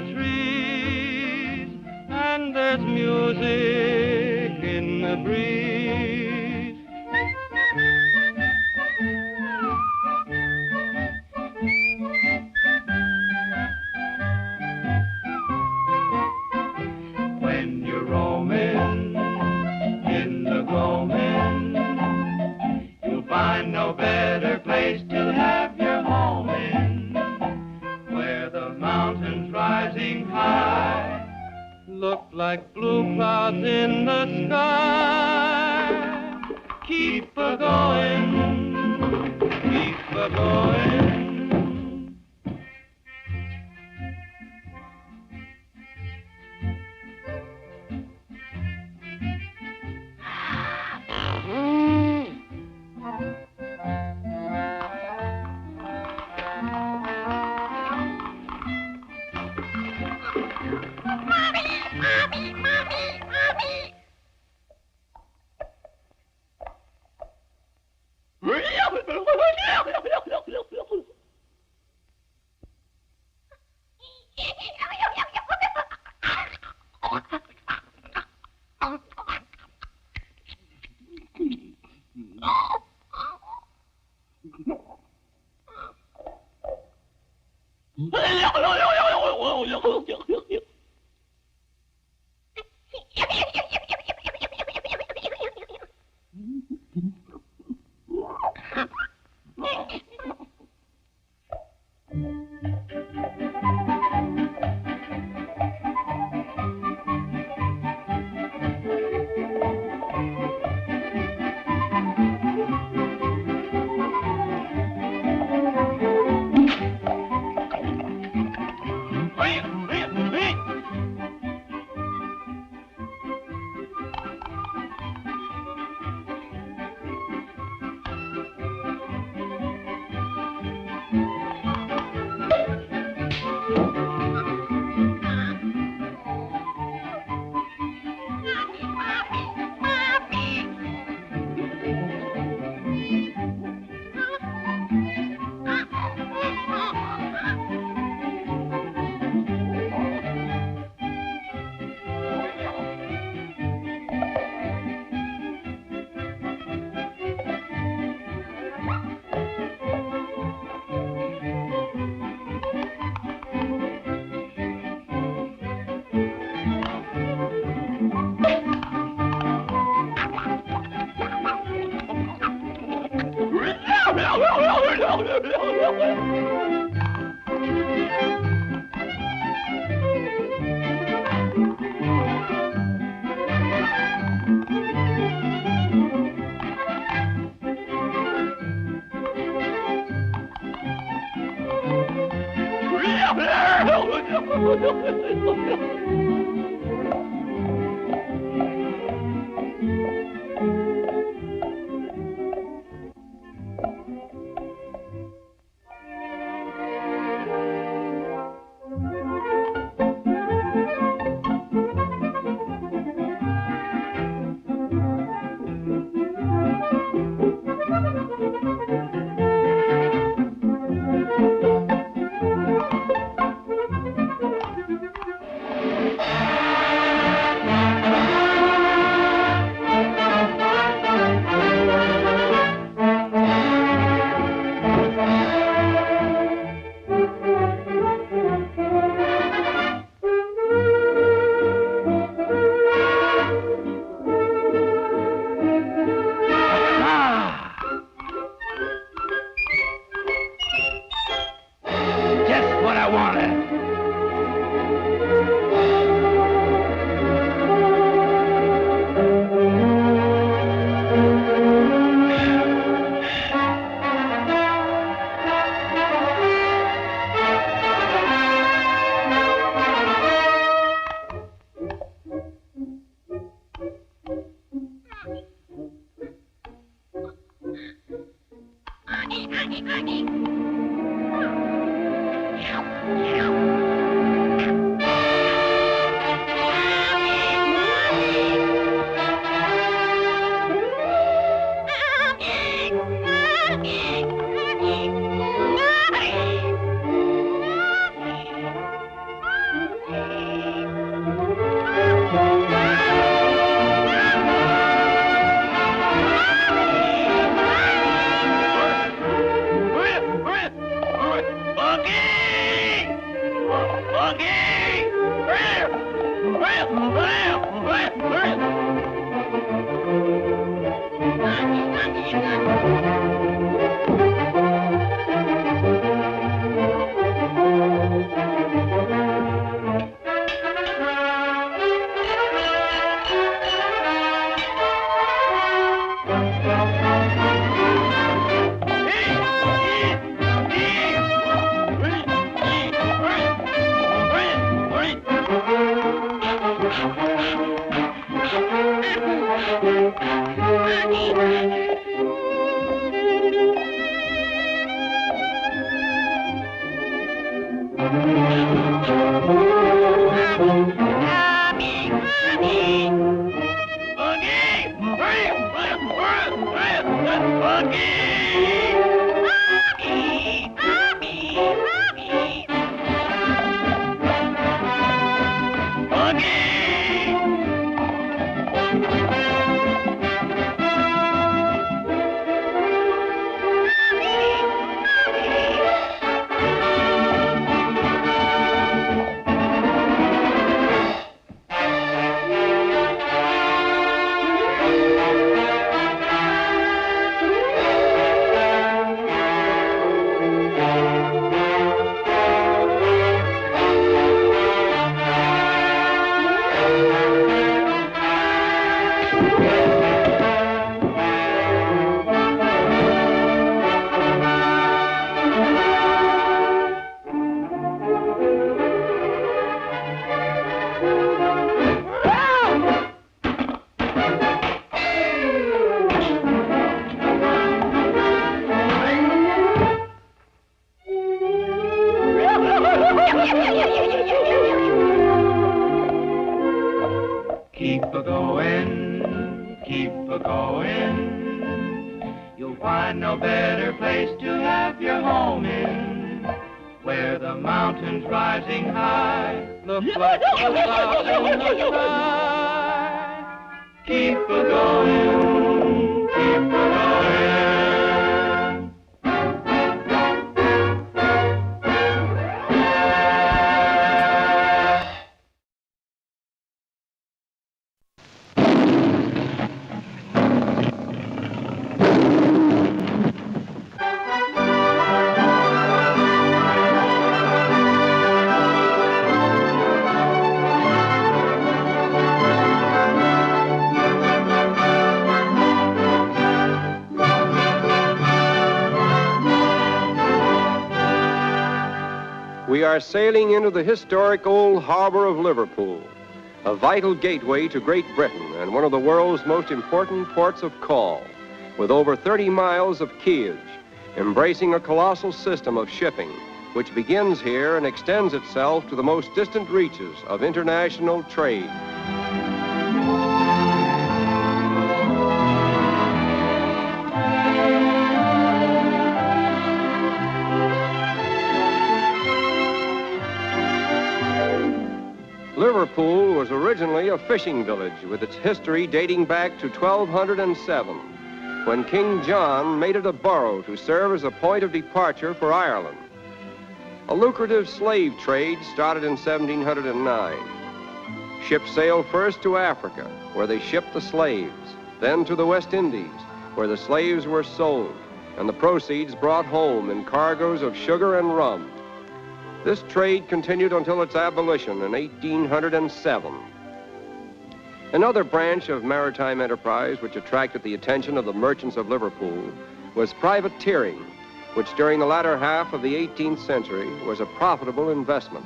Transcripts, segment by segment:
the trees, and there's music in the breeze. When you're roaming in the gloaming, you'll find no better place to have your home in, where the mountains rising high look like blue clouds in the sky. Keep a-going, keep a-going. Keep a-going, keep a-going. You'll find no better place to have your home in, where the mountains rising high look like clouds in the sky. Keep a-going, keep a-going. We are sailing into the historic old harbor of Liverpool, a vital gateway to Great Britain and one of the world's most important ports of call, with over 30 miles of quayage, embracing a colossal system of shipping, which begins here and extends itself to the most distant reaches of international trade. Liverpool was originally a fishing village with its history dating back to 1207, when King John made it a borough to serve as a point of departure for Ireland. A lucrative slave trade started in 1709. Ships sailed first to Africa, where they shipped the slaves, then to the West Indies, where the slaves were sold, and the proceeds brought home in cargoes of sugar and rum. This trade continued until its abolition in 1807. Another branch of maritime enterprise which attracted the attention of the merchants of Liverpool was privateering, which during the latter half of the 18th century was a profitable investment.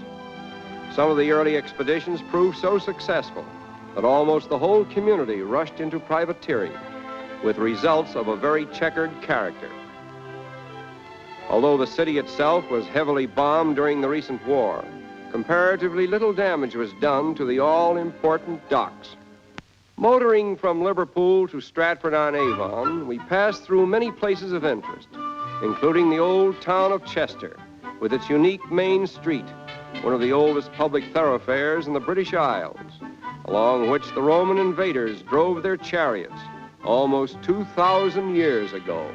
Some of the early expeditions proved so successful that almost the whole community rushed into privateering, with results of a very checkered character. Although the city itself was heavily bombed during the recent war, comparatively little damage was done to the all-important docks. Motoring from Liverpool to Stratford-on-Avon, we passed through many places of interest, including the old town of Chester, with its unique main street, one of the oldest public thoroughfares in the British Isles, along which the Roman invaders drove their chariots almost 2,000 years ago.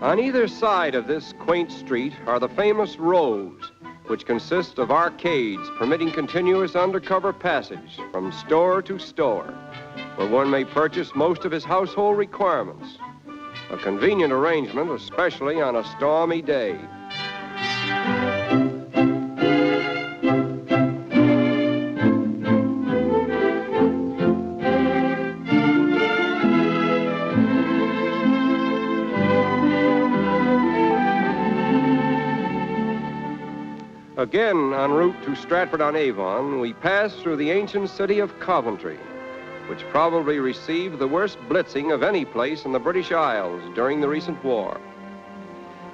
On either side of this quaint street are the famous rows, which consist of arcades permitting continuous undercover passage from store to store, where one may purchase most of his household requirements. A convenient arrangement, especially on a stormy day. Again, en route to Stratford-on-Avon, we passed through the ancient city of Coventry, which probably received the worst blitzing of any place in the British Isles during the recent war.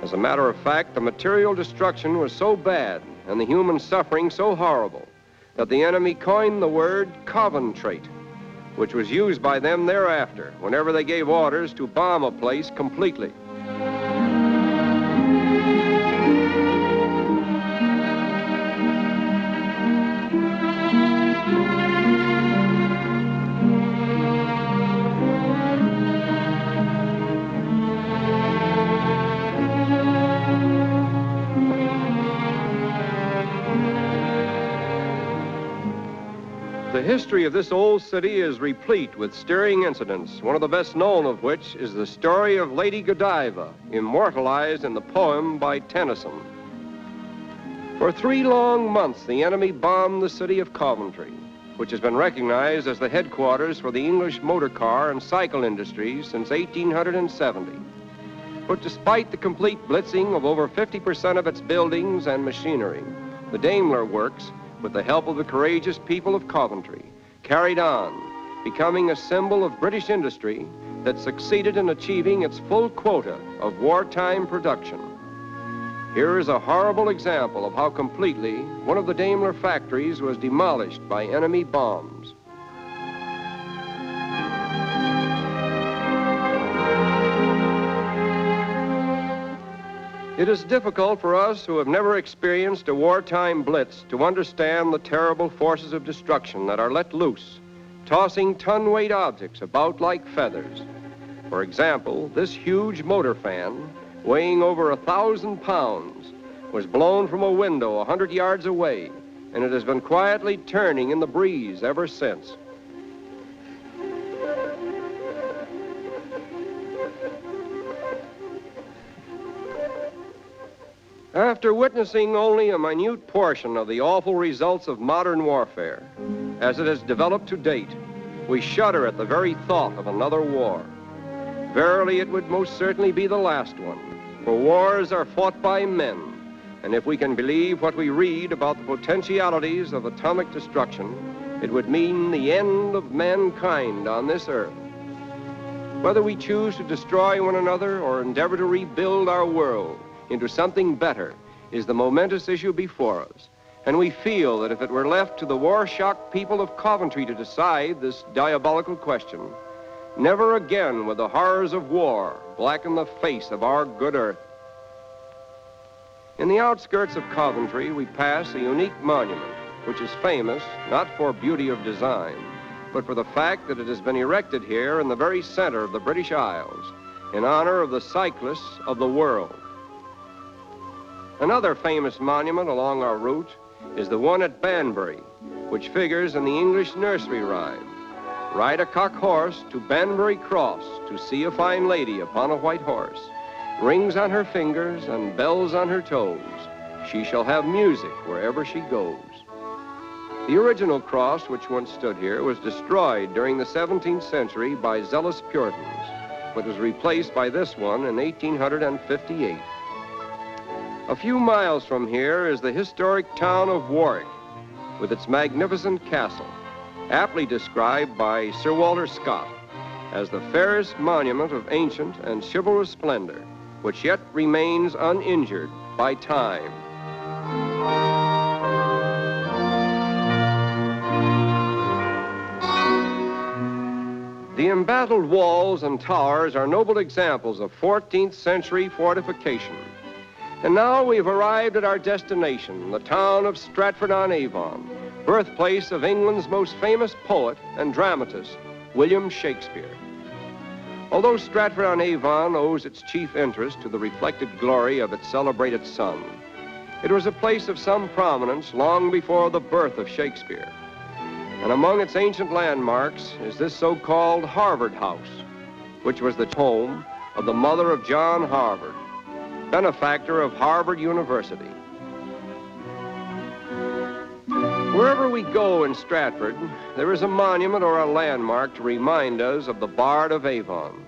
As a matter of fact, the material destruction was so bad and the human suffering so horrible that the enemy coined the word Coventrate, which was used by them thereafter whenever they gave orders to bomb a place completely. The history of this old city is replete with stirring incidents, one of the best known of which is the story of Lady Godiva, immortalized in the poem by Tennyson. For 3 long months, the enemy bombed the city of Coventry. which has been recognized as the headquarters for the English motor car and cycle industries since 1870. But despite the complete blitzing of over 50% of its buildings and machinery, the Daimler Works, with the help of the courageous people of Coventry, carried on, becoming a symbol of British industry that succeeded in achieving its full quota of wartime production. Here is a horrible example of how completely one of the Daimler factories was demolished by enemy bombs. It is difficult for us who have never experienced a wartime blitz to understand the terrible forces of destruction that are let loose, tossing ton-weight objects about like feathers. For example, this huge motor fan, weighing over 1,000 pounds, was blown from a window 100 yards away, and it has been quietly turning in the breeze ever since. After witnessing only a minute portion of the awful results of modern warfare, as it has developed to date, we shudder at the very thought of another war. Verily, it would most certainly be the last one, for wars are fought by men, and if we can believe what we read about the potentialities of atomic destruction, it would mean the end of mankind on this earth. Whether we choose to destroy one another or endeavor to rebuild our world into something better is the momentous issue before us, and we feel that if it were left to the war-shocked people of Coventry to decide this diabolical question, never again would the horrors of war blacken the face of our good earth. In the outskirts of Coventry, we pass a unique monument, which is famous not for beauty of design, but for the fact that it has been erected here in the very center of the British Isles, in honor of the cyclists of the world. Another famous monument along our route is the one at Banbury, which figures in the English nursery rhyme, "Ride a cock horse to Banbury Cross to see a fine lady upon a white horse. Rings on her fingers and bells on her toes. She shall have music wherever she goes." The original cross which once stood here was destroyed during the 17th century by zealous Puritans, but was replaced by this one in 1858. A few miles from here is the historic town of Warwick, with its magnificent castle, aptly described by Sir Walter Scott as the fairest monument of ancient and chivalrous splendor, which yet remains uninjured by time. The embattled walls and towers are noble examples of 14th century fortification. And now we've arrived at our destination, the town of Stratford-on-Avon, birthplace of England's most famous poet and dramatist, William Shakespeare. Although Stratford-on-Avon owes its chief interest to the reflected glory of its celebrated son, it was a place of some prominence long before the birth of Shakespeare. And among its ancient landmarks is this so-called Harvard House, which was the home of the mother of John Harvard, benefactor of Harvard University. Wherever we go in Stratford, there is a monument or a landmark to remind us of the Bard of Avon.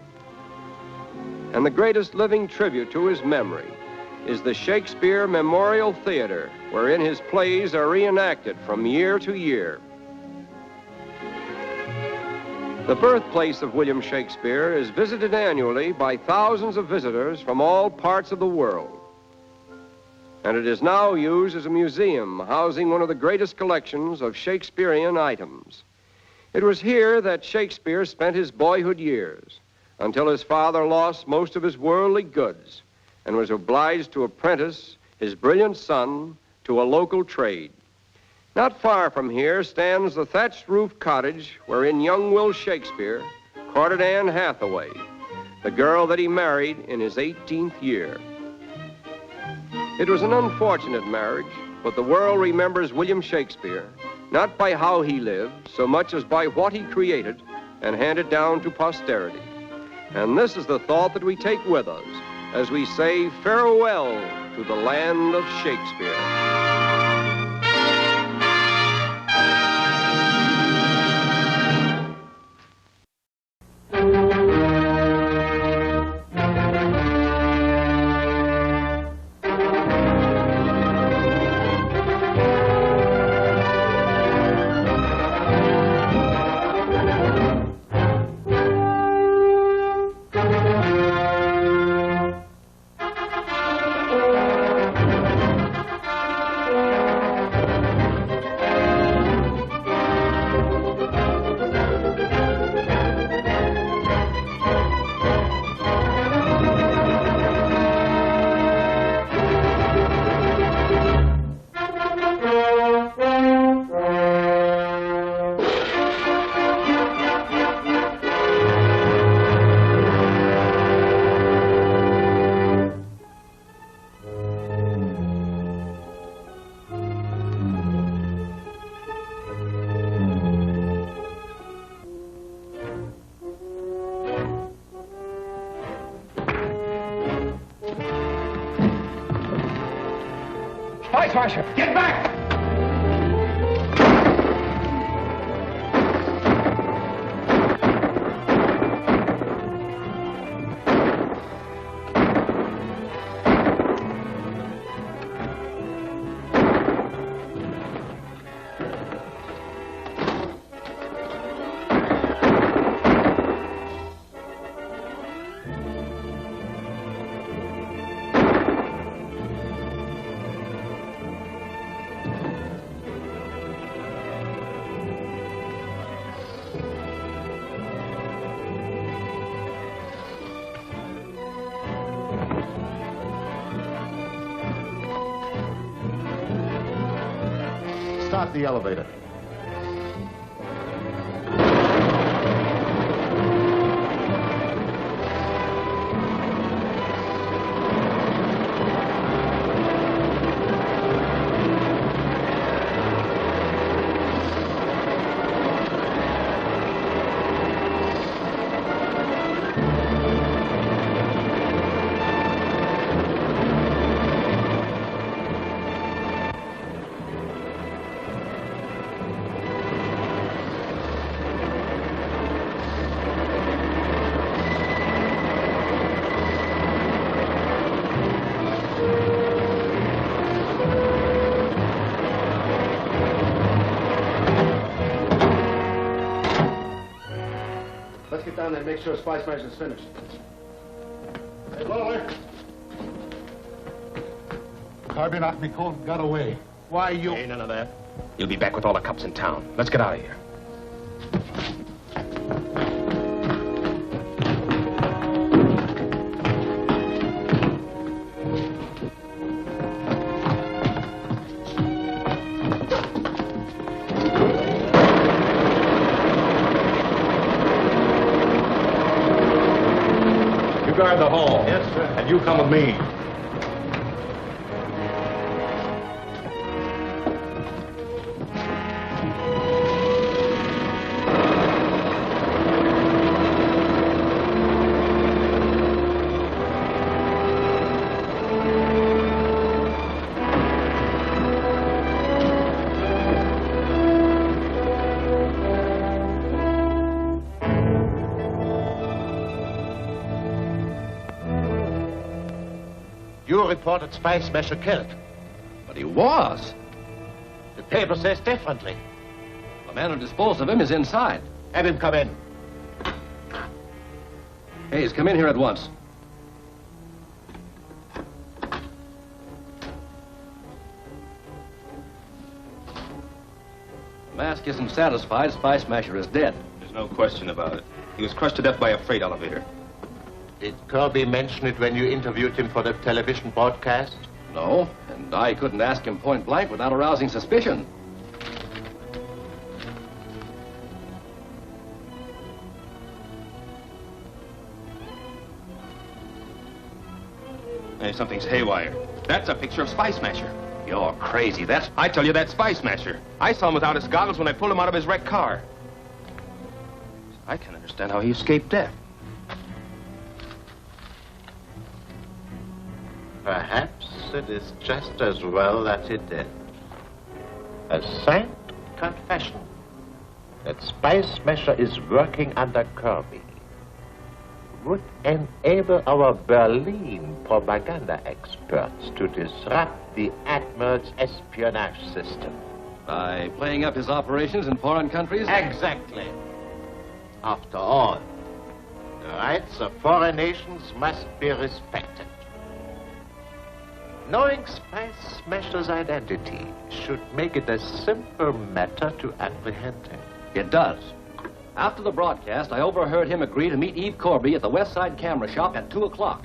And the greatest living tribute to his memory is the Shakespeare Memorial Theater, wherein his plays are reenacted from year to year. The birthplace of William Shakespeare is visited annually by thousands of visitors from all parts of the world. And it is now used as a museum housing one of the greatest collections of Shakespearean items. It was here that Shakespeare spent his boyhood years until his father lost most of his worldly goods and was obliged to apprentice his brilliant son to a local trade. Not far from here stands the thatched roof cottage wherein young Will Shakespeare courted Anne Hathaway, the girl that he married in his 18th year. It was an unfortunate marriage, but the world remembers William Shakespeare not by how he lived so much as by what he created and handed down to posterity. And this is the thought that we take with us as we say farewell to the land of Shakespeare. guys, Fleischer. Get back! Start the elevator. Down there and make sure Spice Smash is finished. Hey, Lower. Carbine knocked me cold and got away. Why, you... Ain't none of that. You'll be back with all the cops in town. Let's get out of here. Guard the hall. Yes, sir. And you come with me. You reported Spice Smasher killed. But he was. The paper says differently. The man who disposed of him is inside. Have him come in. Hayes, come in here at once. The mask isn't satisfied. Spice Smasher is dead. There's no question about it. He was crushed to death by a freight elevator. Did Kirby mention it when you interviewed him for the television broadcast? No, and I couldn't ask him point blank without arousing suspicion. Hey, something's haywire. That's a picture of Spice Smasher. You're crazy. That's... I tell you, that's Spice Smasher. I saw him without his goggles when I pulled him out of his wrecked car. I can't understand how he escaped death. Perhaps it is just as well that he did. A signed confession that Spice Smasher is working under Kirby would enable our Berlin propaganda experts to disrupt the Admiral's espionage system. By playing up his operations in foreign countries? Exactly. After all, the rights of foreign nations must be respected. Knowing Spice Smasher's identity should make it a simple matter to apprehend him. It does. After the broadcast, I overheard him agree to meet Eve Corby at the West Side Camera Shop at 2 o'clock.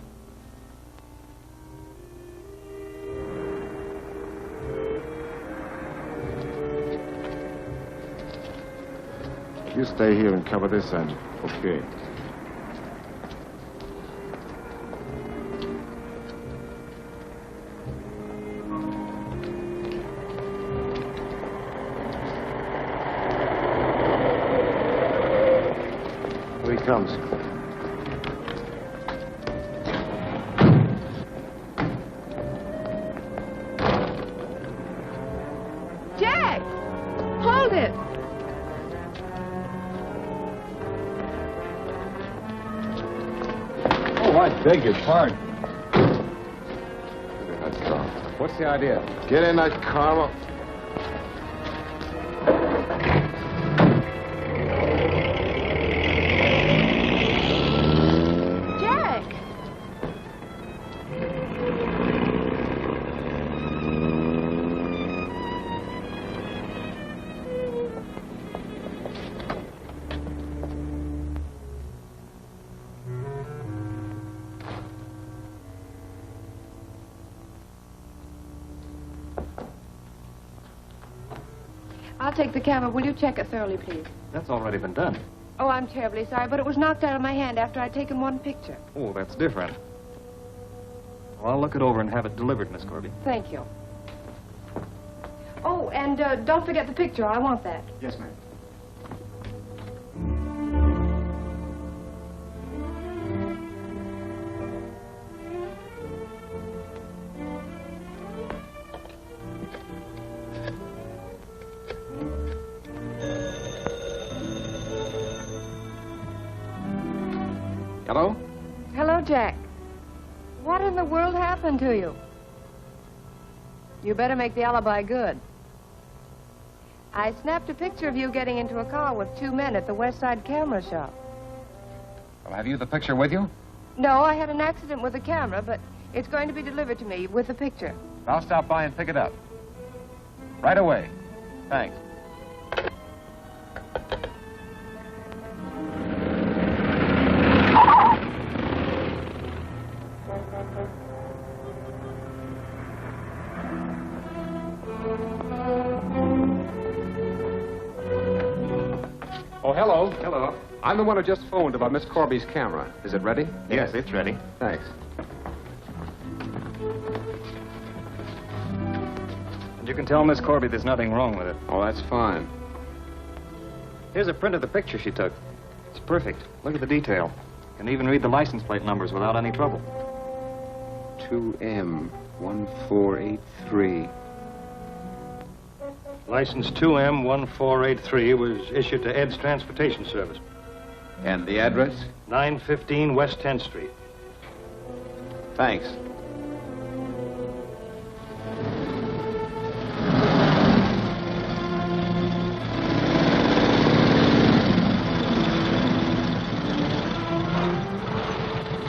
You stay here and cover this end. Okay. Here he comes. I beg your pardon. Get in that car. What's the idea? Get in that car. Jack! I'll take the camera. Will you check it thoroughly, please? That's already been done. Oh, I'm terribly sorry, but it was knocked out of my hand after I'd taken one picture. Oh, that's different. Well, I'll look it over and have it delivered, Miss Corby. Thank you. Oh, and don't forget the picture. I want that. Yes, ma'am. Hello? Hello, Jack. What in the world happened to you? You better make the alibi good. I snapped a picture of you getting into a car with two men at the West Side camera shop. Well, have you the picture with you? No, I had an accident with the camera, but it's going to be delivered to me with the picture. I'll stop by and pick it up. Right away. Thanks. Oh, hello. Hello. I'm the one who just phoned about Miss Corby's camera. Is it ready? Yes, it's ready. Thanks. And you can tell Miss Corby there's nothing wrong with it. Oh, that's fine. Here's a print of the picture she took. It's perfect. Look at the detail. Can even read the license plate numbers without any trouble. 2M1483. License 2M1483 was issued to Ed's Transportation Service. And the address? 915 West 10th Street. Thanks.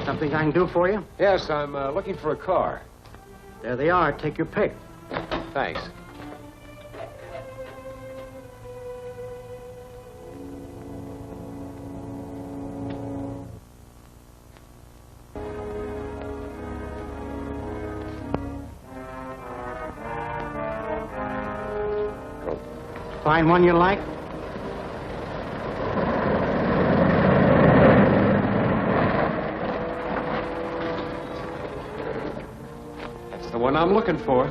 Something I can do for you? Yes, I'm looking for a car. There they are. Take your pick. Thanks. Find one you like? That's the one I'm looking for.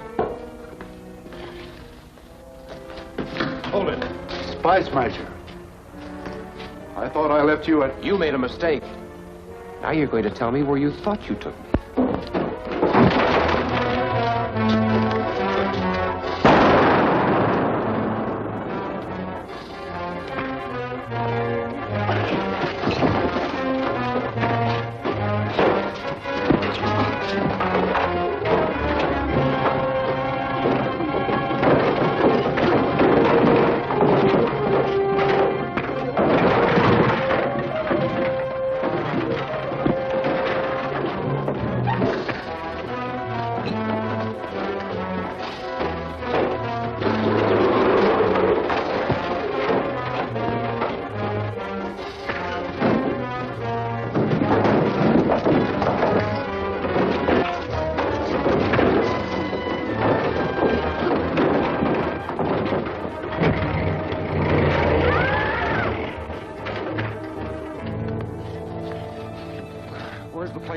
Hold it. Spy Smasher. I thought I left you at... You made a mistake. Now you're going to tell me where you thought you took me.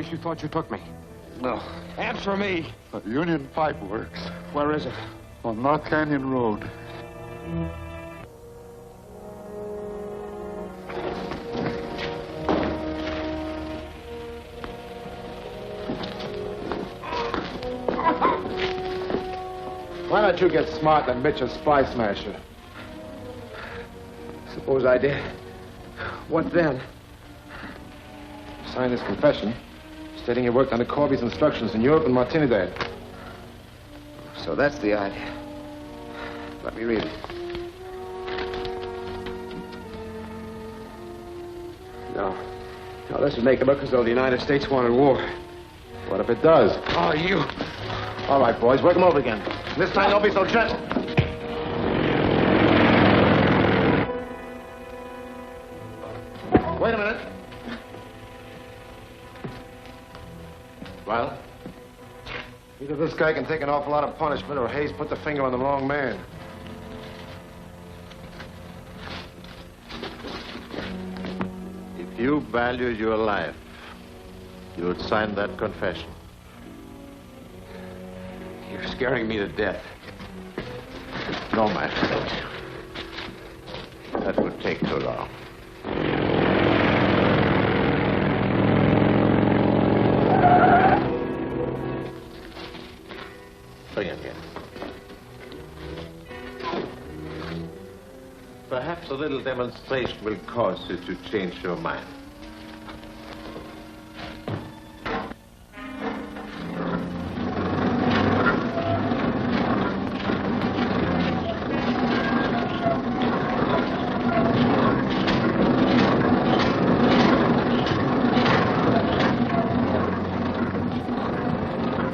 You thought you took me? No. Answer me. The Union Pipe Works Where is it? on North Canyon Road. Why don't you get smart and admit you're Spy Smasher? Suppose I did. What then? Sign this confession. Stating he worked under Corby's instructions in Europe and Martinidad. So that's the idea. Let me read it. No, this would make it look as though the United States wanted war. What if it does? Oh, you. All right, boys, work them over again. This time, don't be so gentle. Wait a minute. Well? Either this guy can take an awful lot of punishment, or Hayes put the finger on the wrong man. If you value your life, you would sign that confession. You're scaring me to death. No, Master. That would take too long. Bring him here. Perhaps a little demonstration will cause you to change your mind.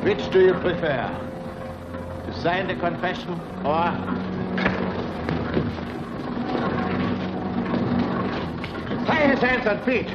Which do you prefer? To sign the confession or... Tie his hands and feet.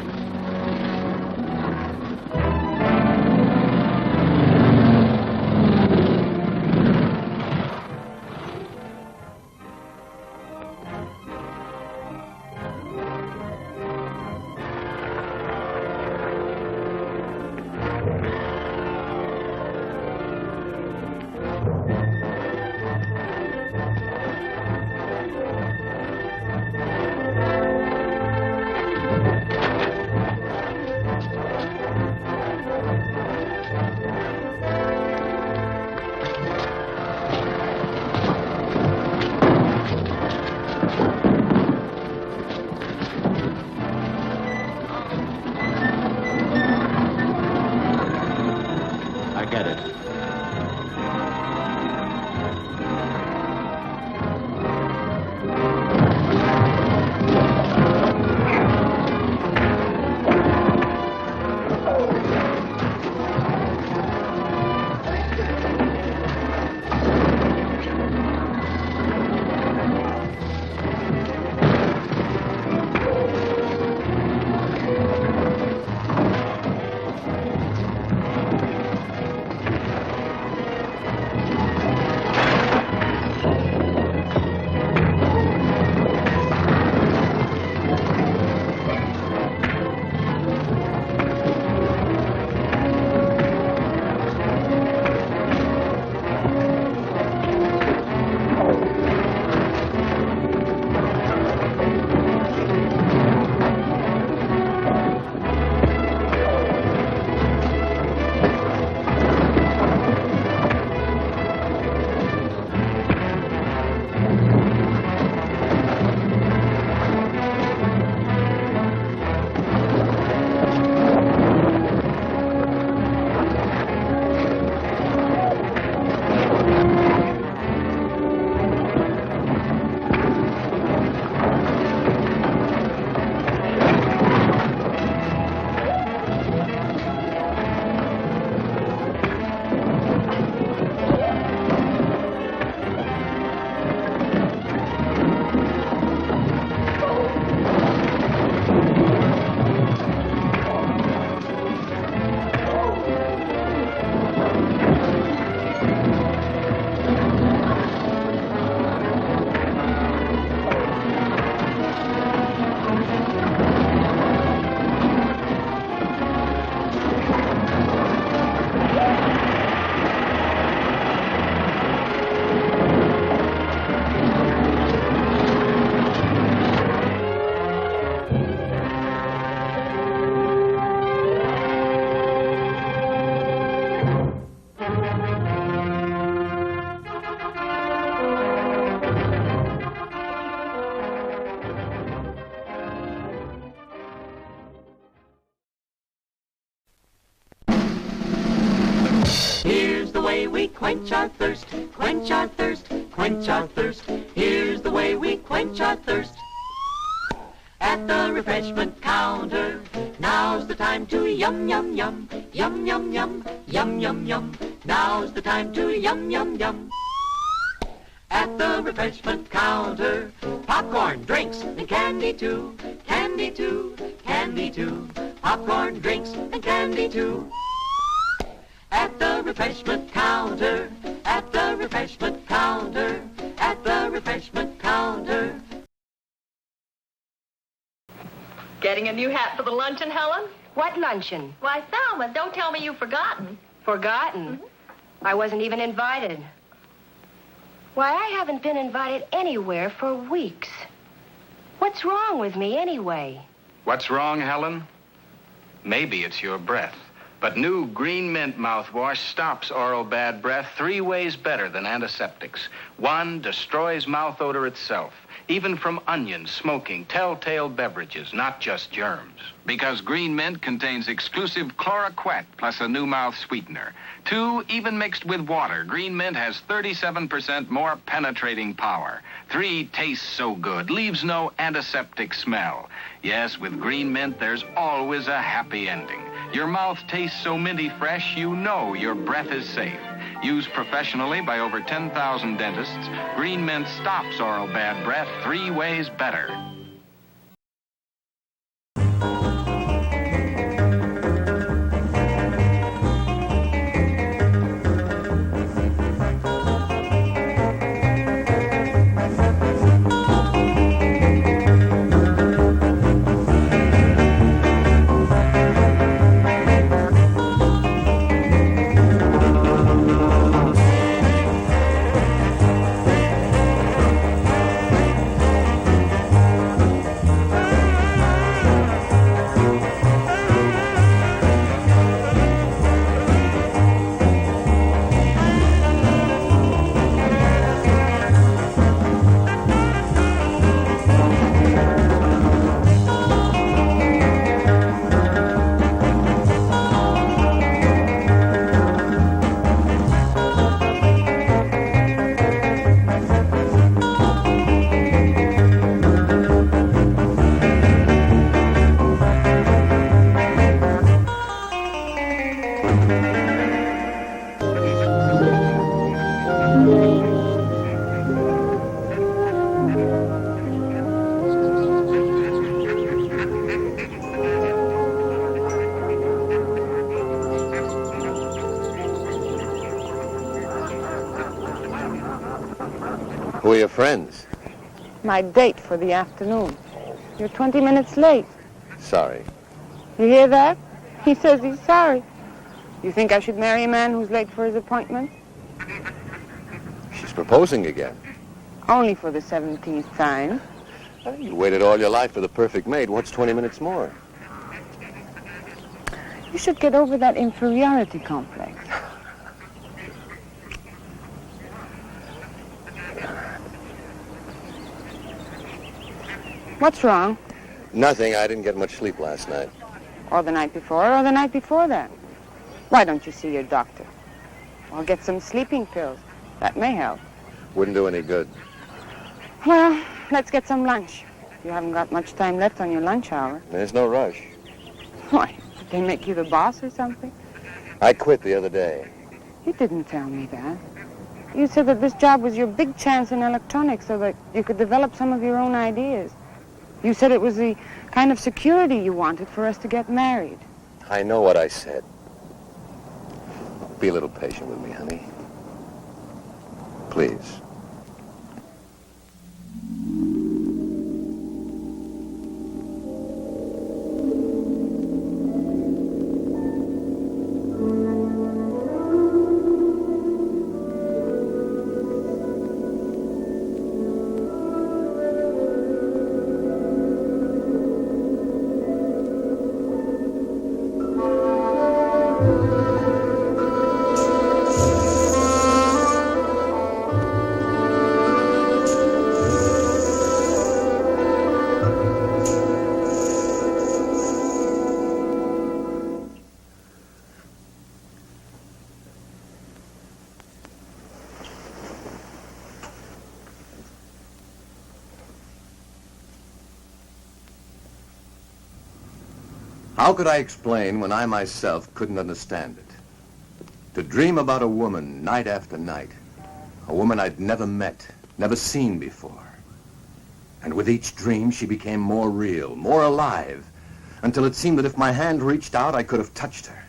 way we quench our thirst, quench our thirst, quench our thirst. Here's the way we quench our thirst. At the refreshment counter, now's the time to yum, yum, yum, yum, yum, yum, yum, yum, yum. Now's the time to yum, yum, yum. At the refreshment counter, popcorn, drinks, and candy too, candy too, candy too. Popcorn, drinks, and candy too. At the refreshment counter, at the refreshment counter, at the refreshment counter. Getting a new hat for the luncheon, Helen? What luncheon? Why, Thelma, don't tell me you've forgotten. Forgotten? I wasn't even invited. Why, I haven't been invited anywhere for weeks. What's wrong with me anyway? What's wrong, Helen? Maybe it's your breath. But new Green Mint mouthwash stops oral bad breath 3 ways better than antiseptics. 1, destroys mouth odor itself, even from onions, smoking, telltale beverages, not just germs. Because Green Mint contains exclusive chloroquet plus a new mouth sweetener. 2, even mixed with water, Green Mint has 37% more penetrating power. 3, tastes so good, leaves no antiseptic smell. Yes, with Green Mint, there's always a happy ending. Your mouth tastes so minty fresh, you know your breath is safe. Used professionally by over 10,000 dentists, Green Mint stops oral bad breath 3 ways better. Who are your friends? My date for the afternoon. You're 20 minutes late. Sorry. You hear that? He says he's sorry. You think I should marry a man who's late for his appointment? She's proposing again. Only for the 17th time. You waited all your life for the perfect mate. What's 20 minutes more? You should get over that inferiority complex. What's wrong? Nothing. I didn't get much sleep last night. Or the night before, or the night before that. Why don't you see your doctor? Or get some sleeping pills. That may help. Wouldn't do any good. Well, let's get some lunch. You haven't got much time left on your lunch hour. There's no rush. Why, did they make you the boss or something? I quit the other day. You didn't tell me that. You said that this job was your big chance in electronics so that you could develop some of your own ideas. You said it was the kind of security you wanted for us to get married. I know what I said. Be a little patient with me, honey. Please. How could I explain when I myself couldn't understand it? To dream about a woman night after night, a woman I'd never met, never seen before. And with each dream, she became more real, more alive, until it seemed that if my hand reached out, I could have touched her.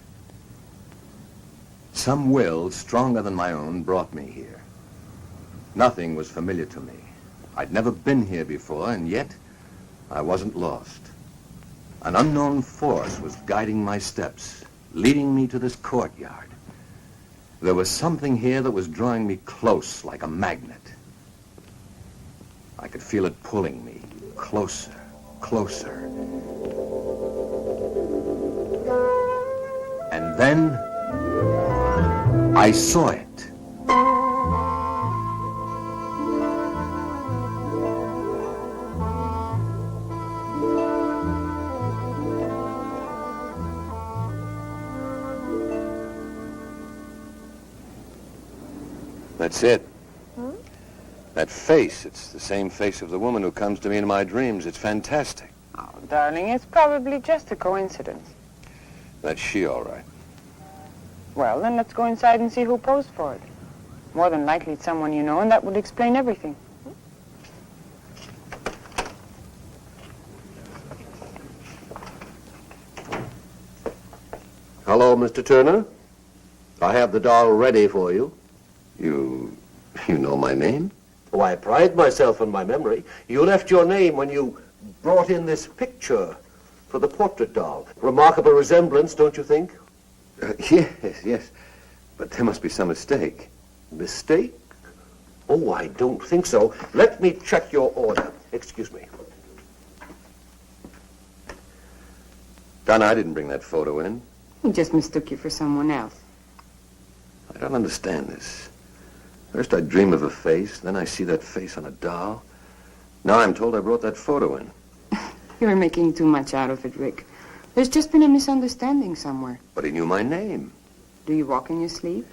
Some will, stronger than my own, brought me here. Nothing was familiar to me. I'd never been here before, and yet I wasn't lost. An unknown force was guiding my steps, leading me to this courtyard. There was something here that was drawing me close like a magnet. I could feel it pulling me closer, closer. And then I saw it. That's it. Hmm? That face, it's the same face of the woman who comes to me in my dreams. It's fantastic. Oh, darling, it's probably just a coincidence. That's she, all right. Well, then let's go inside and see who posed for it. More than likely it's someone you know, and that would explain everything. Hello, Mr. Turner. I have the doll ready for you. You know my name? Oh, I pride myself on my memory. You left your name when you brought in this picture for the portrait doll. Remarkable resemblance, don't you think? Yes. But there must be some mistake. Mistake? Oh, I don't think so. Let me check your order. Excuse me. Donna, I didn't bring that photo in. He just mistook you for someone else. I don't understand this. First I dream of a face, then I see that face on a doll. Now I'm told I brought that photo in. You're making too much out of it, Rick. There's just been a misunderstanding somewhere. But he knew my name. Do you walk in your sleep?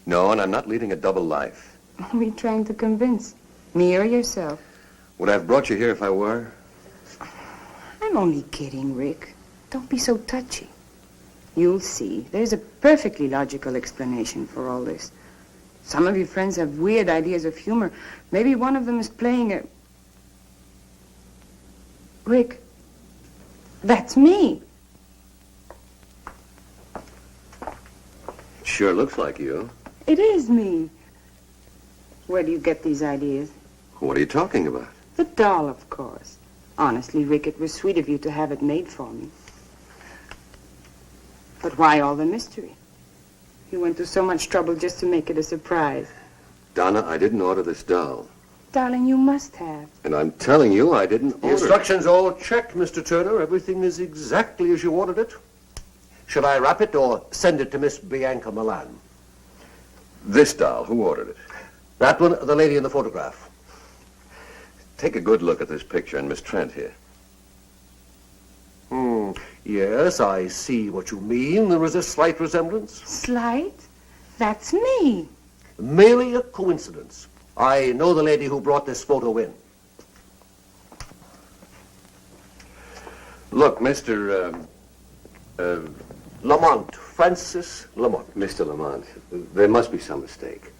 No, and I'm not leading a double life. Who are you trying to convince? Me or yourself? Would I have brought you here if I were? I'm only kidding, Rick. Don't be so touchy. You'll see. There's a perfectly logical explanation for all this. Some of your friends have weird ideas of humor. Maybe one of them is playing a... Rick, that's me. It sure looks like you. It is me. Where do you get these ideas? What are you talking about? The doll, of course. Honestly, Rick, it was sweet of you to have it made for me. But why all the mystery? You went to so much trouble just to make it a surprise. Donna, I didn't order this doll. Darling, you must have. And I'm telling you, I didn't order The instructions all checked, Mr. Turner. Everything is exactly as you ordered it. Should I wrap it or send it to Miss Bianca Milan? This doll, who ordered it? That one, the lady in the photograph. Take a good look at this picture and Miss Trent here. Yes, I see what you mean. There is a slight resemblance. Slight? That's me. Merely a coincidence. I know the lady who brought this photo in. Look, Mr. Lamont, Francis Lamont. Mr. Lamont, there must be some mistake.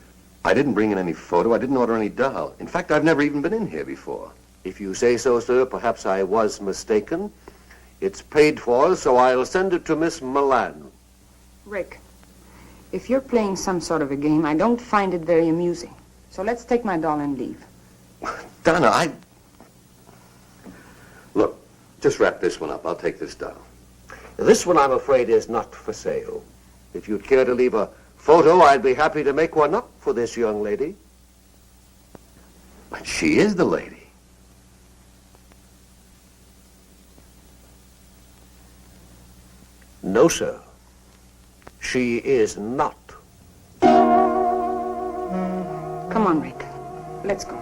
I didn't bring in any photo. I didn't order any doll. In fact, I've never even been in here before. If you say so, sir, perhaps I was mistaken. It's paid for, so I'll send it to Miss Milan. Rick, if you're playing some sort of a game, I don't find it very amusing. So let's take my doll and leave. Donna, Look, just wrap this one up. I'll take this doll. This one, I'm afraid, is not for sale. If you'd care to leave a photo, I'd be happy to make one up for this young lady. But she is the lady. No, sir. She is not. Come on, Rick. Let's go.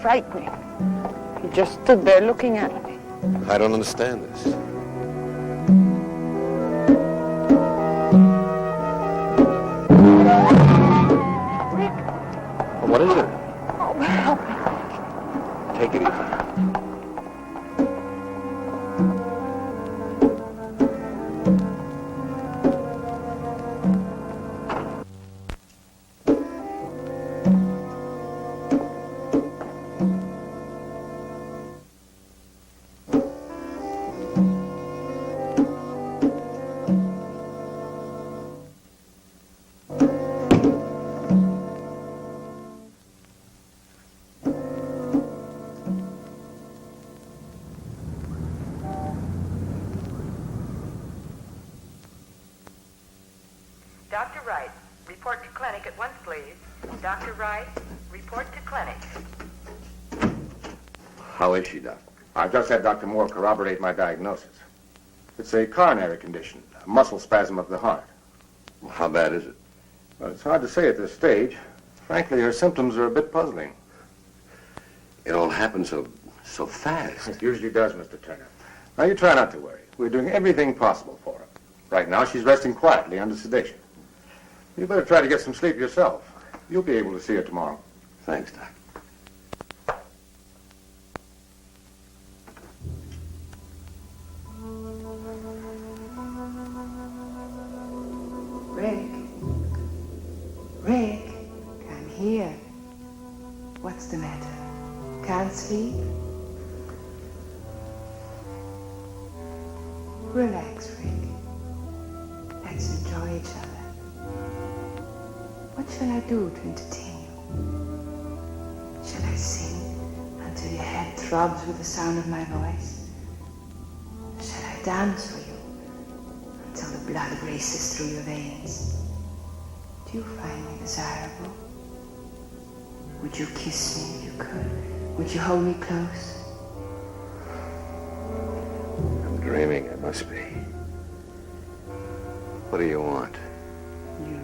frightening. He just stood there looking at me. I don't understand this. What is it? Oh, help me. Take it easy. Dr. Wright, report to clinic at once, please. Dr. Wright, report to clinic. How is she, Doc? I've just had Dr. Moore corroborate my diagnosis. It's a coronary condition, a muscle spasm of the heart. How bad is it? Well, it's hard to say at this stage. Frankly, her symptoms are a bit puzzling. It all happened so fast. It usually does, Mr. Turner. Now, you try not to worry. We're doing everything possible for her. Right now, she's resting quietly under sedation. You better try to get some sleep yourself. You'll be able to see her tomorrow. Thanks, Doc. Rick, come here. What's the matter? Can't sleep? Relax, Rick. Let's enjoy each other. What shall I do to entertain you? Shall I sing until your head throbs with the sound of my voice? Shall I dance for you until the blood races through your veins? Do you find me desirable? Would you kiss me if you could? Would you hold me close? I'm dreaming, I must be. What do you want? You.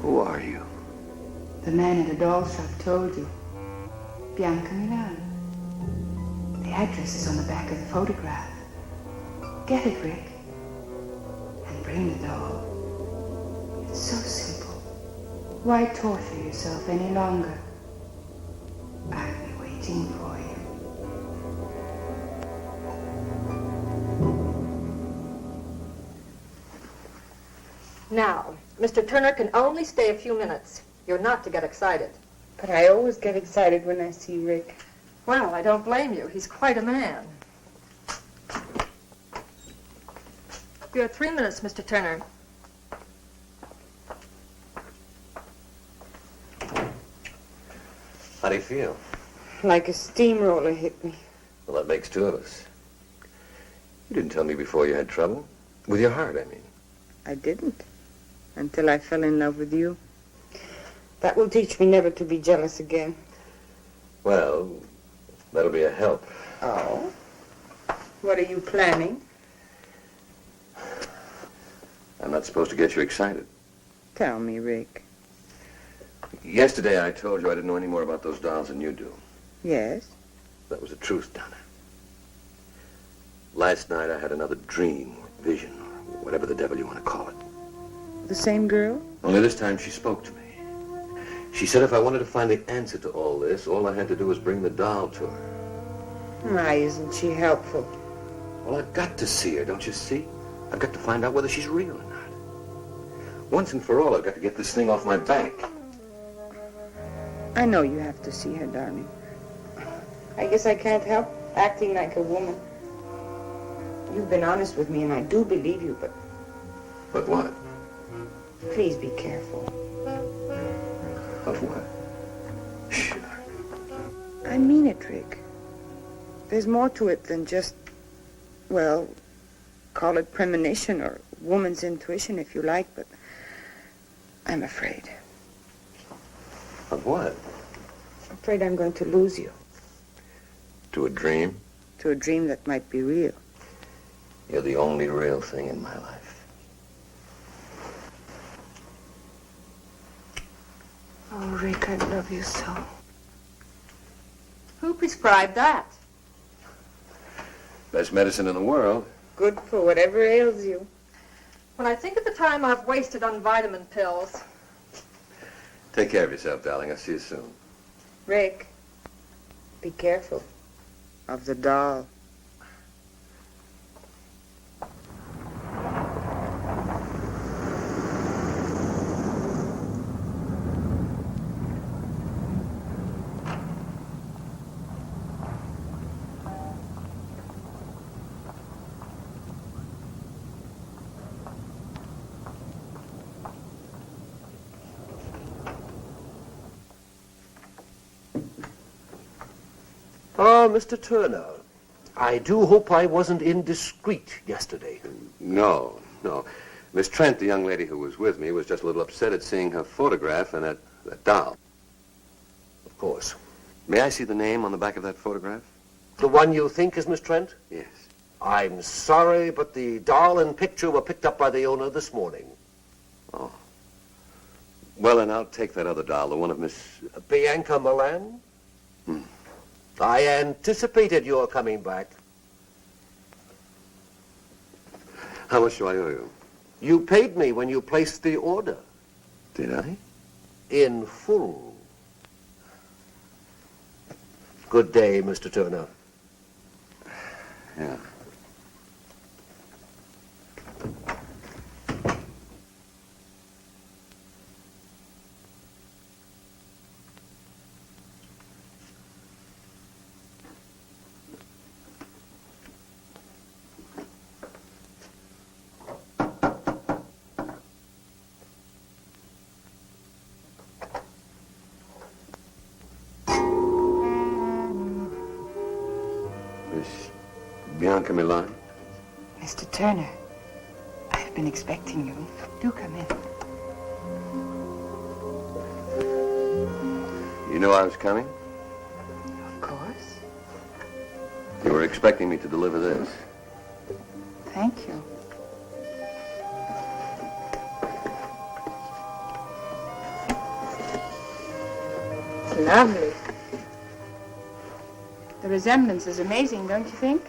Who are you? The man at the doll shop told you. Bianca Milan. The address is on the back of the photograph. Get it, Rick. And bring the doll. It's so simple. Why torture yourself any longer? I'll be waiting for you. Now, Mr. Turner can only stay a few minutes. You're not to get excited. But I always get excited when I see Rick. Well, I don't blame you. He's quite a man. You have 3 minutes, Mr. Turner. How do you feel? Like a steamroller hit me. Well, that makes two of us. You didn't tell me before you had trouble. With your heart, I mean. I didn't. Until I fell in love with you. That will teach me never to be jealous again. Well, that'll be a help. Oh? What are you planning? I'm not supposed to get you excited. Tell me, Rick. Yesterday I told you I didn't know any more about those dolls than you do. Yes? That was the truth, Donna. Last night I had another dream, or vision, or whatever the devil you want to call it. The same girl? Only this time she spoke to me. She said if I wanted to find the answer to all this, all I had to do was bring the doll to her. Why isn't she helpful? Well, I've got to see her, don't you see? I've got to find out whether she's real or not. Once and for all, I've got to get this thing off my back. I know you have to see her, darling. I guess I can't help acting like a woman. You've been honest with me, and I do believe you, but... But what? Please be careful. Of what? Sure. I mean it, Rick. There's more to it than just, well, call it premonition or woman's intuition if you like, but I'm afraid. Of what? I'm afraid I'm going to lose you. To a dream? To a dream that might be real. You're the only real thing in my life. Oh, Rick, I love you so. Who prescribed that? Best medicine in the world. Good for whatever ails you. When I think of the time I've wasted on vitamin pills. Take care of yourself, darling. I'll see you soon. Rick, be careful of the doll. Oh, Mr. Turner, I do hope I wasn't indiscreet yesterday. No. Miss Trent, the young lady who was with me, was just a little upset at seeing her photograph and that doll. Of course. May I see the name on the back of that photograph? The one you think is Miss Trent? Yes. I'm sorry, but the doll and picture were picked up by the owner this morning. Oh. Well, then I'll take that other doll, the one of Miss... Bianca Milan? I anticipated your coming back. How much do I owe you? You paid me when you placed the order. Did I? In full. Good day, Mr. Turner. Yeah. Bianca Milan? Mr. Turner, I've been expecting you. Do come in. You knew I was coming? Of course. You were expecting me to deliver this. Thank you. It's lovely. The resemblance is amazing, don't you think?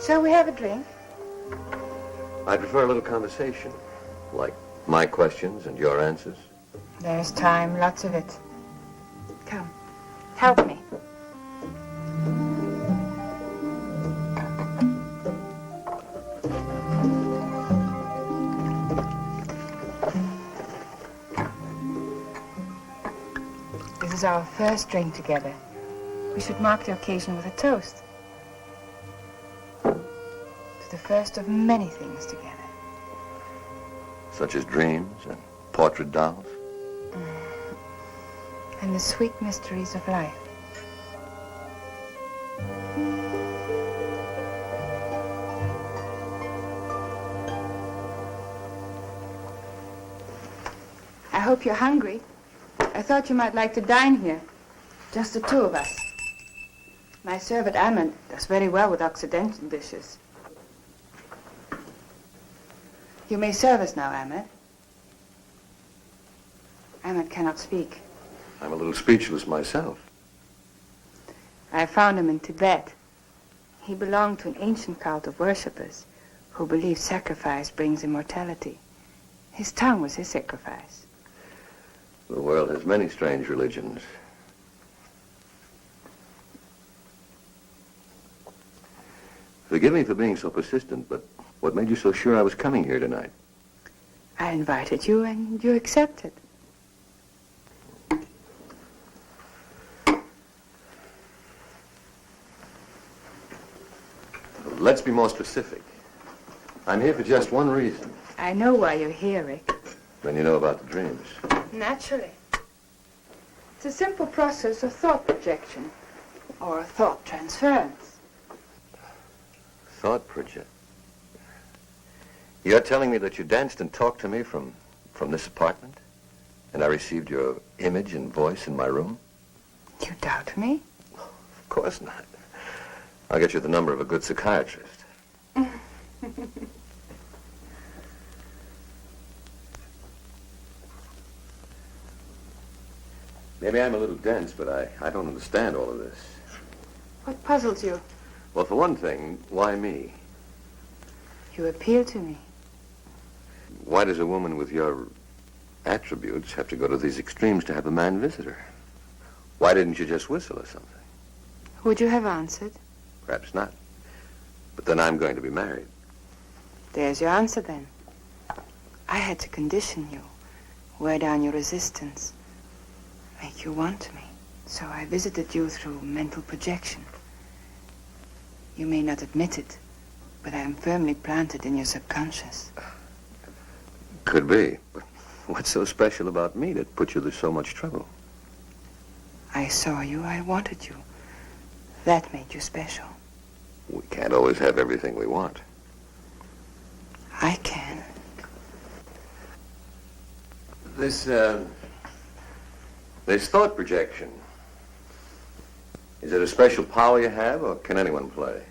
Shall we have a drink? I prefer a little conversation, like my questions and your answers. There's time, lots of it. Come, help me. This is our first drink together. We should mark the occasion with a toast. To the first of many things together. Such as dreams and portrait dolls? And the sweet mysteries of life. I hope you're hungry. I thought you might like to dine here. Just the two of us. My servant Ahmed does very well with Occidental dishes. You may serve us now, Ahmed. Ahmed cannot speak. I'm a little speechless myself. I found him in Tibet. He belonged to an ancient cult of worshippers who believed sacrifice brings immortality. His tongue was his sacrifice. The world has many strange religions. Forgive me for being so persistent, but what made you so sure I was coming here tonight? I invited you and you accepted. Let's be more specific. I'm here for just one reason. I know why you're here, Rick. Then you know about the dreams. Naturally. It's a simple process of thought projection, or thought transference. Thought project. You're telling me that you danced and talked to me from this apartment? And I received your image and voice in my room? You doubt me? Of course not. I'll get you the number of a good psychiatrist. Maybe I'm a little dense, but I don't understand all of this. What puzzles you? Well, for one thing, why me? You appeal to me. Why does a woman with your attributes have to go to these extremes to have a man visit her? Why didn't you just whistle or something? Would you have answered? Perhaps not. But then I'm going to be married. There's your answer, then. I had to condition you, wear down your resistance, make you want me. So I visited you through mental projection. You may not admit it, but I am firmly planted in your subconscious. Could be, but what's so special about me that put you to so much trouble? I saw you, I wanted you. That made you special. We can't always have everything we want. I can. This thought projection, is it a special power you have, or can anyone play?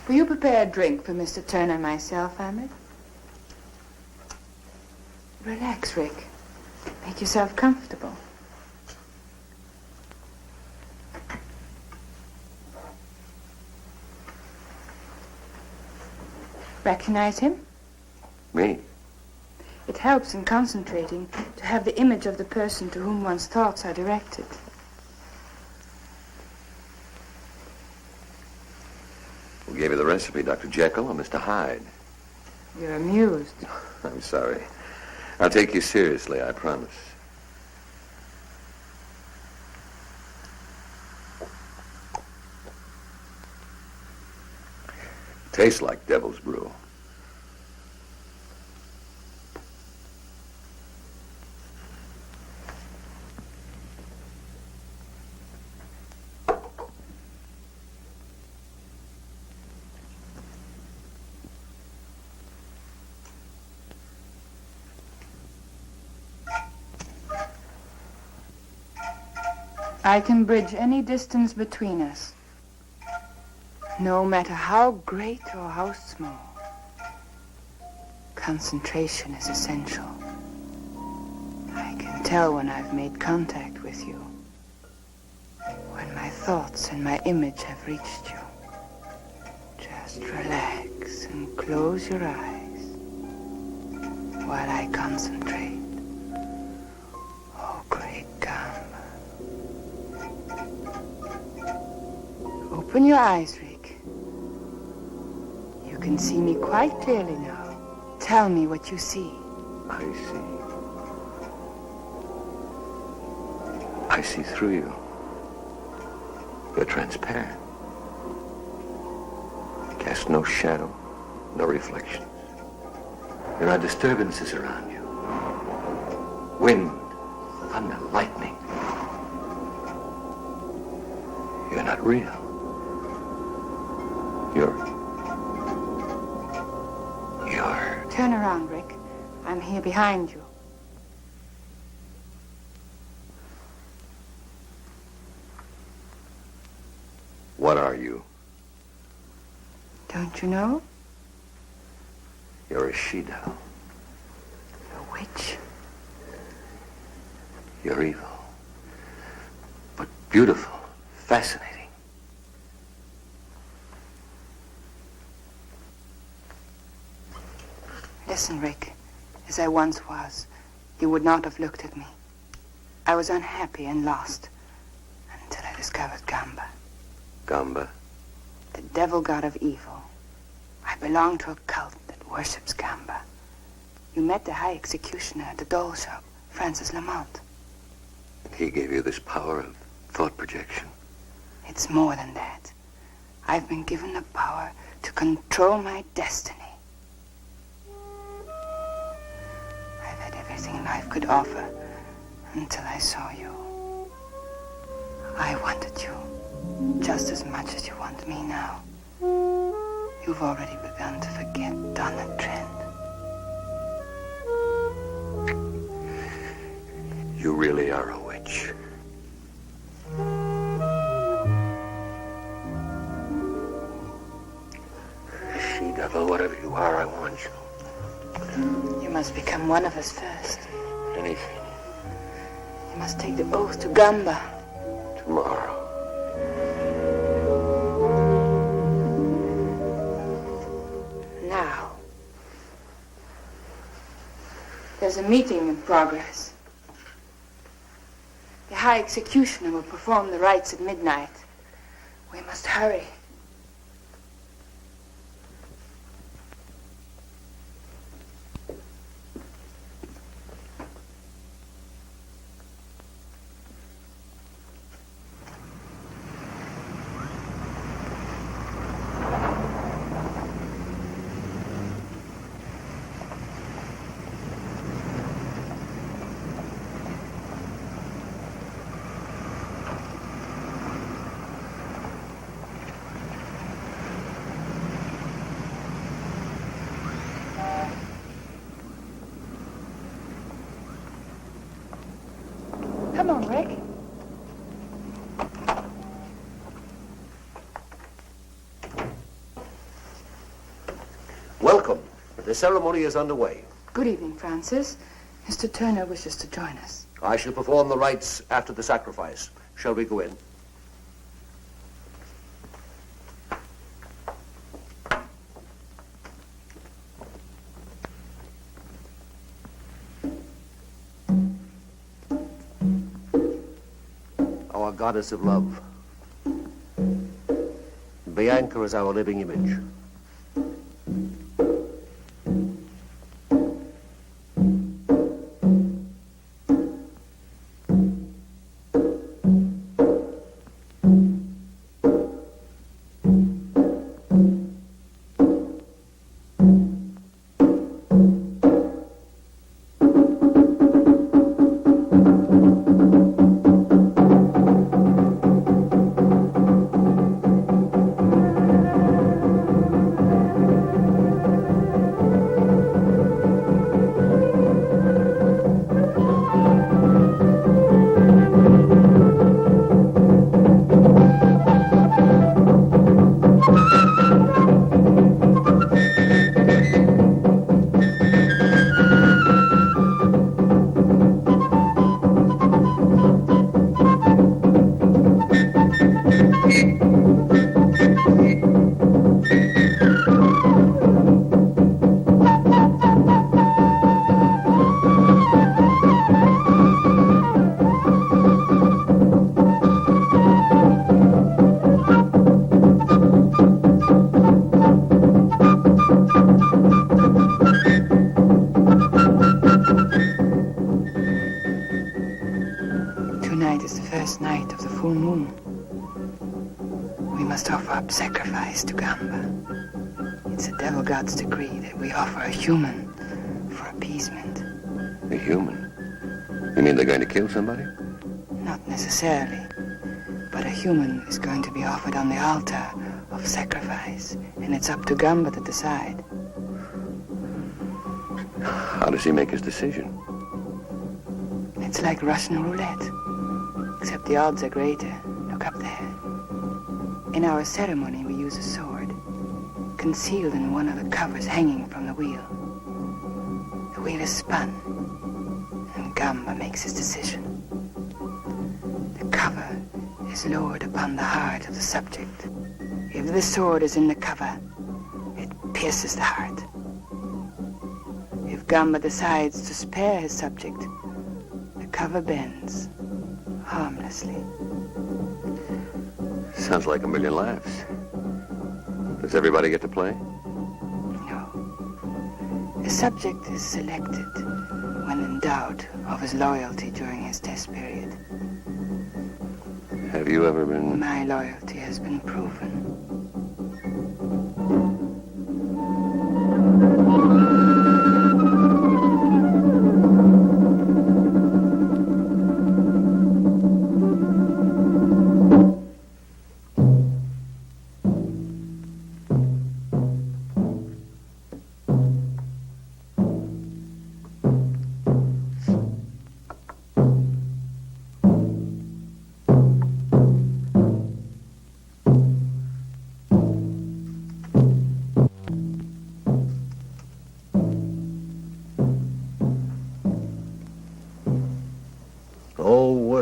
Will you prepare a drink for Mr. Turner and myself, Ahmed? Relax, Rick. Make yourself comfortable. Recognize him? Me? It helps in concentrating to have the image of the person to whom one's thoughts are directed. Who gave you the recipe, Dr. Jekyll or Mr. Hyde? You're amused. I'm sorry. I'll take you seriously, I promise. Tastes like devil's brew. I can bridge any distance between us, no matter how great or how small. Concentration is essential. I can tell when I've made contact with you, when my thoughts and my image have reached you. Just relax and close your eyes while I concentrate. Oh, great Gamba. Open your eyes, Rick. You can see me quite clearly now. Tell me what you see. I see through you. You're transparent. You cast no shadow, no reflections. There are disturbances around you. Wind, thunder, lightning. You're not real. You're... Turn around, Rick. I'm here behind you. What are you? Don't you know? You're a she-doll. A witch. You're evil. But beautiful, fascinating. Listen, Rick. As I once was, you would not have looked at me. I was unhappy and lost until I discovered Gamba. Gamba? The devil god of evil. I belong to a cult that worships Gamba. You met the high executioner at the doll shop, Francis Lamont. He gave you this power of thought projection. It's more than that. I've been given the power to control my destiny. I've had everything life could offer until I saw you. I wanted you just as much as you want me now. You've already begun to forget Donna Trent. You really are a witch. She-devil, whatever you are, I want You must become one of us first. Anything. You must take the oath to Gamba. Tomorrow. Now. There's a meeting in progress. The High Executioner will perform the rites at midnight. We must hurry. Come on, Rick. Welcome. The ceremony is underway. Good evening, Francis. Mr. Turner wishes to join us. I shall perform the rites after the sacrifice. Shall we go in? Our goddess of love. Bianca is our living image. Sacrifice to Gamba. It's a devil god's decree that we offer a human for appeasement. A human? You mean they're going to kill somebody? Not necessarily, but a human is going to be offered on the altar of sacrifice, and it's up to Gamba to decide. How does he make his decision? It's like Russian roulette, except the odds are greater. Look up there. In our ceremony, we use a sword, concealed in one of the covers hanging from the wheel. The wheel is spun, and Gamba makes his decision. The cover is lowered upon the heart of the subject. If the sword is in the cover, it pierces the heart. If Gamba decides to spare his subject, the cover bends harmlessly. Sounds like a million laughs. Does everybody get to play? No. A subject is selected when in doubt of his loyalty during his test period. Have you ever been... My loyalty has been proven.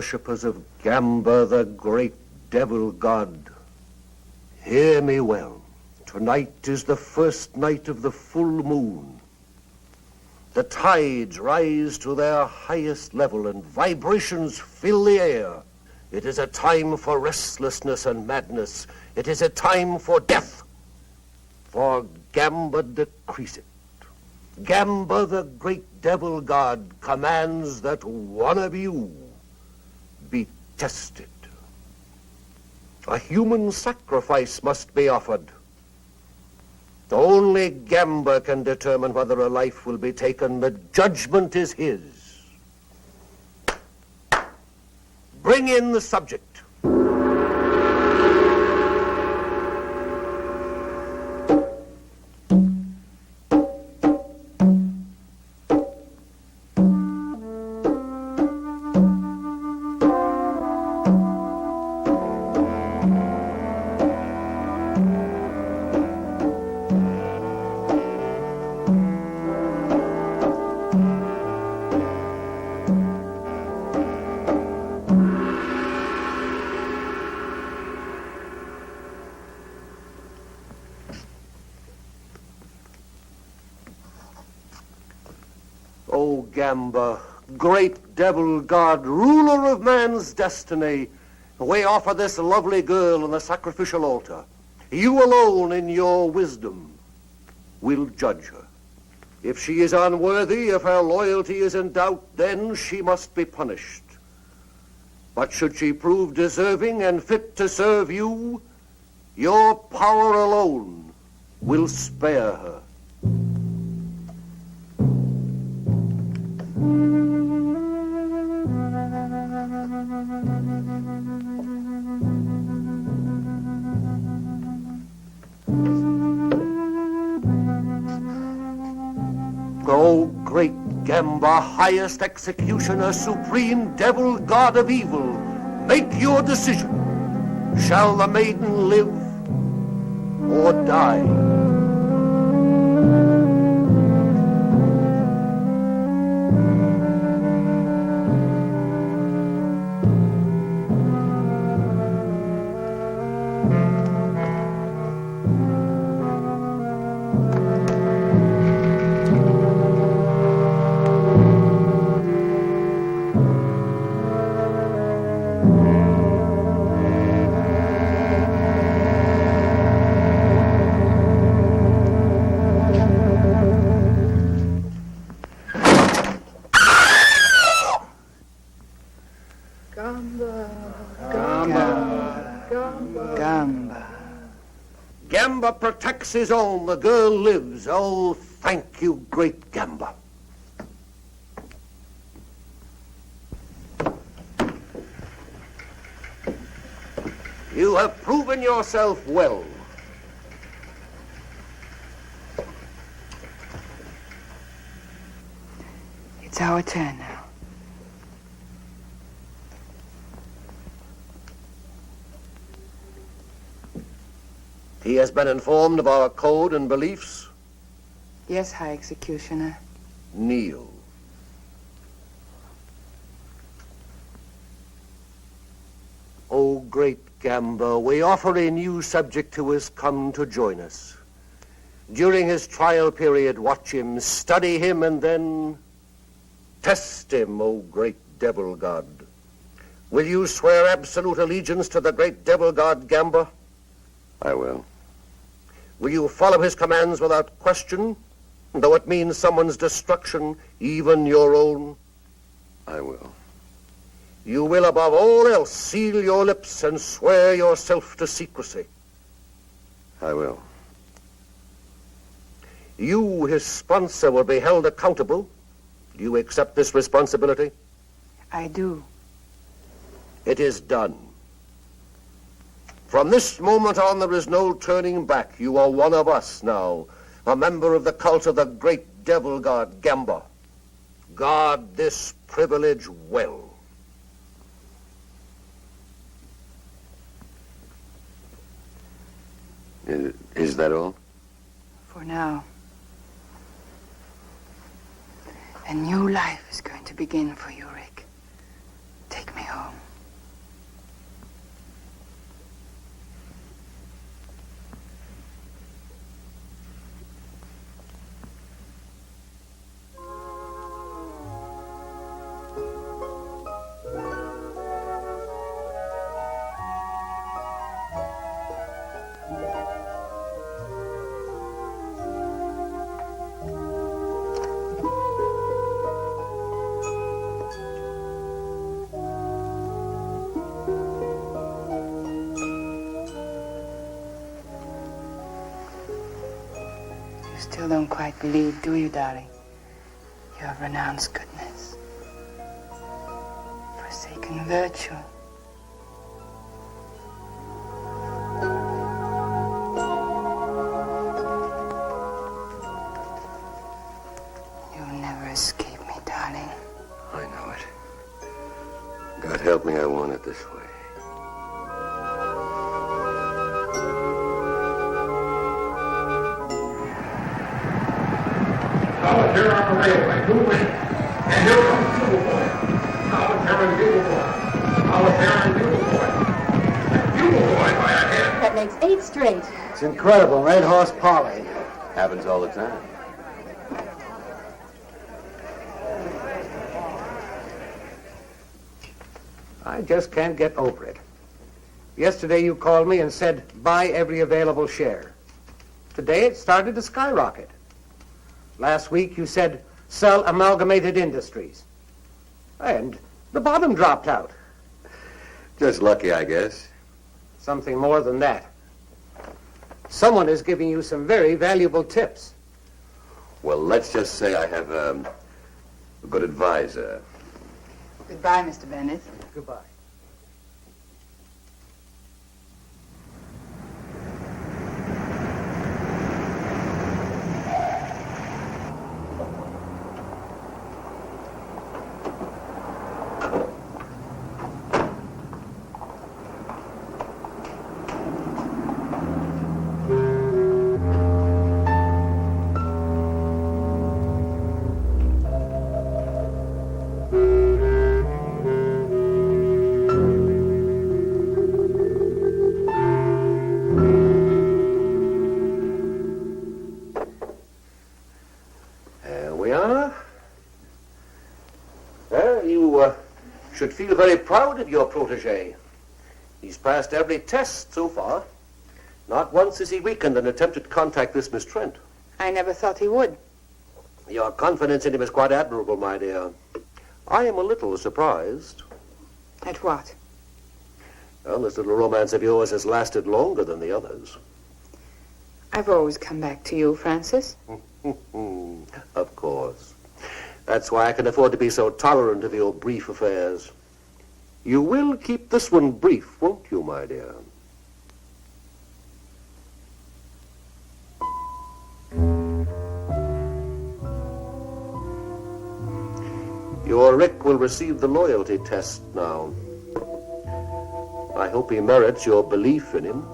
worshippers of Gamba, the great devil god. Hear me well. Tonight is the first night of the full moon. The tides rise to their highest level and vibrations fill the air. It is a time for restlessness and madness. It is a time for death. For Gamba decrees it. Gamba, the great devil god, commands that one of you be tested. A human sacrifice must be offered. Only Gamba can determine whether a life will be taken. The judgment is his. Bring in the subject. O Gamba, great devil god, ruler of man's destiny, we offer this lovely girl on the sacrificial altar. You alone in your wisdom will judge her. If she is unworthy, if her loyalty is in doubt, then she must be punished. But should she prove deserving and fit to serve you, your power alone will spare her. O great Gamba, highest executioner, supreme devil, god of evil, make your decision. Shall the maiden live or die? Gamba protects his own. The girl lives. Oh, thank you, great Gamba. You have proven yourself well. It's our turn now. He has been informed of our code and beliefs. Yes, High Executioner. Kneel. O great Gamba, we offer a new subject who has come to join us. During his trial period, watch him, study him, and then test him, O great devil god. Will you swear absolute allegiance to the great devil god Gamba? I will. Will you follow his commands without question, though it means someone's destruction, even your own? I will. You will, above all else, seal your lips and swear yourself to secrecy. I will. You, his sponsor, will be held accountable. Do you accept this responsibility? I do. It is done. From this moment on, there is no turning back. You are one of us now, a member of the cult of the great devil god Gamba. Guard this privilege well. Is that all? For now. A new life is going to begin for you, Rick. Take me home. still don't quite believe, do you, darling? You have renounced goodness, forsaken virtue. You'll never escape me, darling. I know it. God help me, I want it this way. Here on the railway, move in. And here comes Bugle Boy. Solitary Bugle Boy. Solitary Bugle Boy. Bugle Boy by a head. That makes 8 straight. It's incredible. Red Horse Polly. Happens all the time. I just can't get over it. Yesterday you called me and said, buy every available share. Today it started to skyrocket. Last week you said, sell Amalgamated Industries. And the bottom dropped out. Just lucky, I guess. Something more than that. Someone is giving you some very valuable tips. Well, let's just say I have a good advisor. Goodbye, Mr. Bennett. Goodbye. Should feel very proud of your protege. He's passed every test so far. Not once has he weakened in attempted contact with Miss Trent. I never thought he would. Your confidence in him is quite admirable, my dear. I am a little surprised. At what? Well, this little romance of yours has lasted longer than the others. I've always come back to you, Francis. Of course. That's why I can afford to be so tolerant of your brief affairs. You will keep this one brief, won't you, my dear? Your Rick will receive the loyalty test now. I hope he merits your belief in him.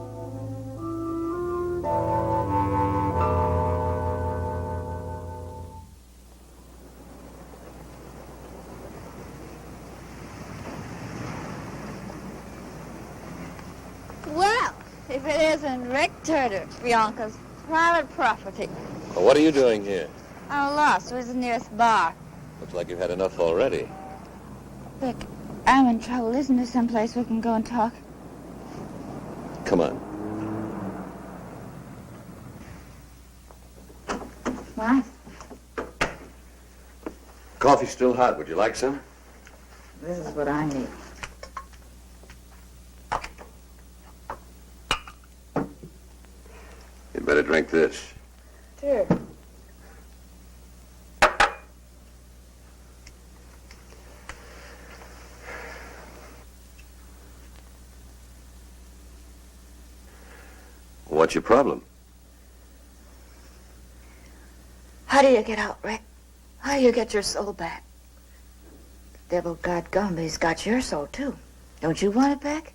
Well, if it isn't Rick Turner, Bianca's private property. Well, what are you doing here? I'm lost. Where's the nearest bar? Looks like you've had enough already. Rick, I'm in trouble. Isn't there someplace we can go and talk? Come on. What? Coffee's still hot. Would you like some? This is what I need. You'd better drink this. Sure. What's your problem? How do you get out, Rick? How do you get your soul back? The devil got gone, but he's got your soul, too. Don't you want it back?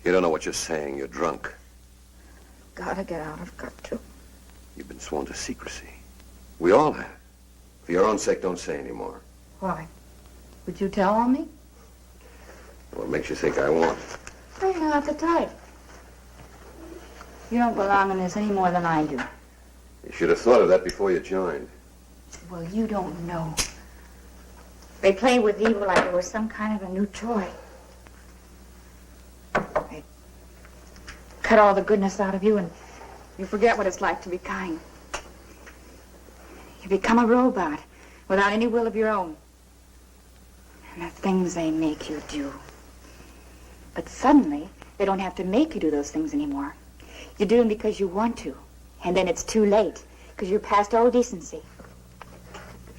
You don't know what you're saying. You're drunk. Gotta get out. I've got to. You've been sworn to secrecy. We all have. For your own sake, don't say any more. Why? Would you tell on me? What makes you think I won't? You're not the type. You don't belong in this any more than I do. You should have thought of that before you joined. Well, you don't know. They play with evil like it was some kind of a new toy. They cut all the goodness out of you and you forget what it's like to be kind. You become a robot without any will of your own. And the things they make you do. But suddenly, they don't have to make you do those things anymore. You do them because you want to. And then it's too late. Because you're past all decency.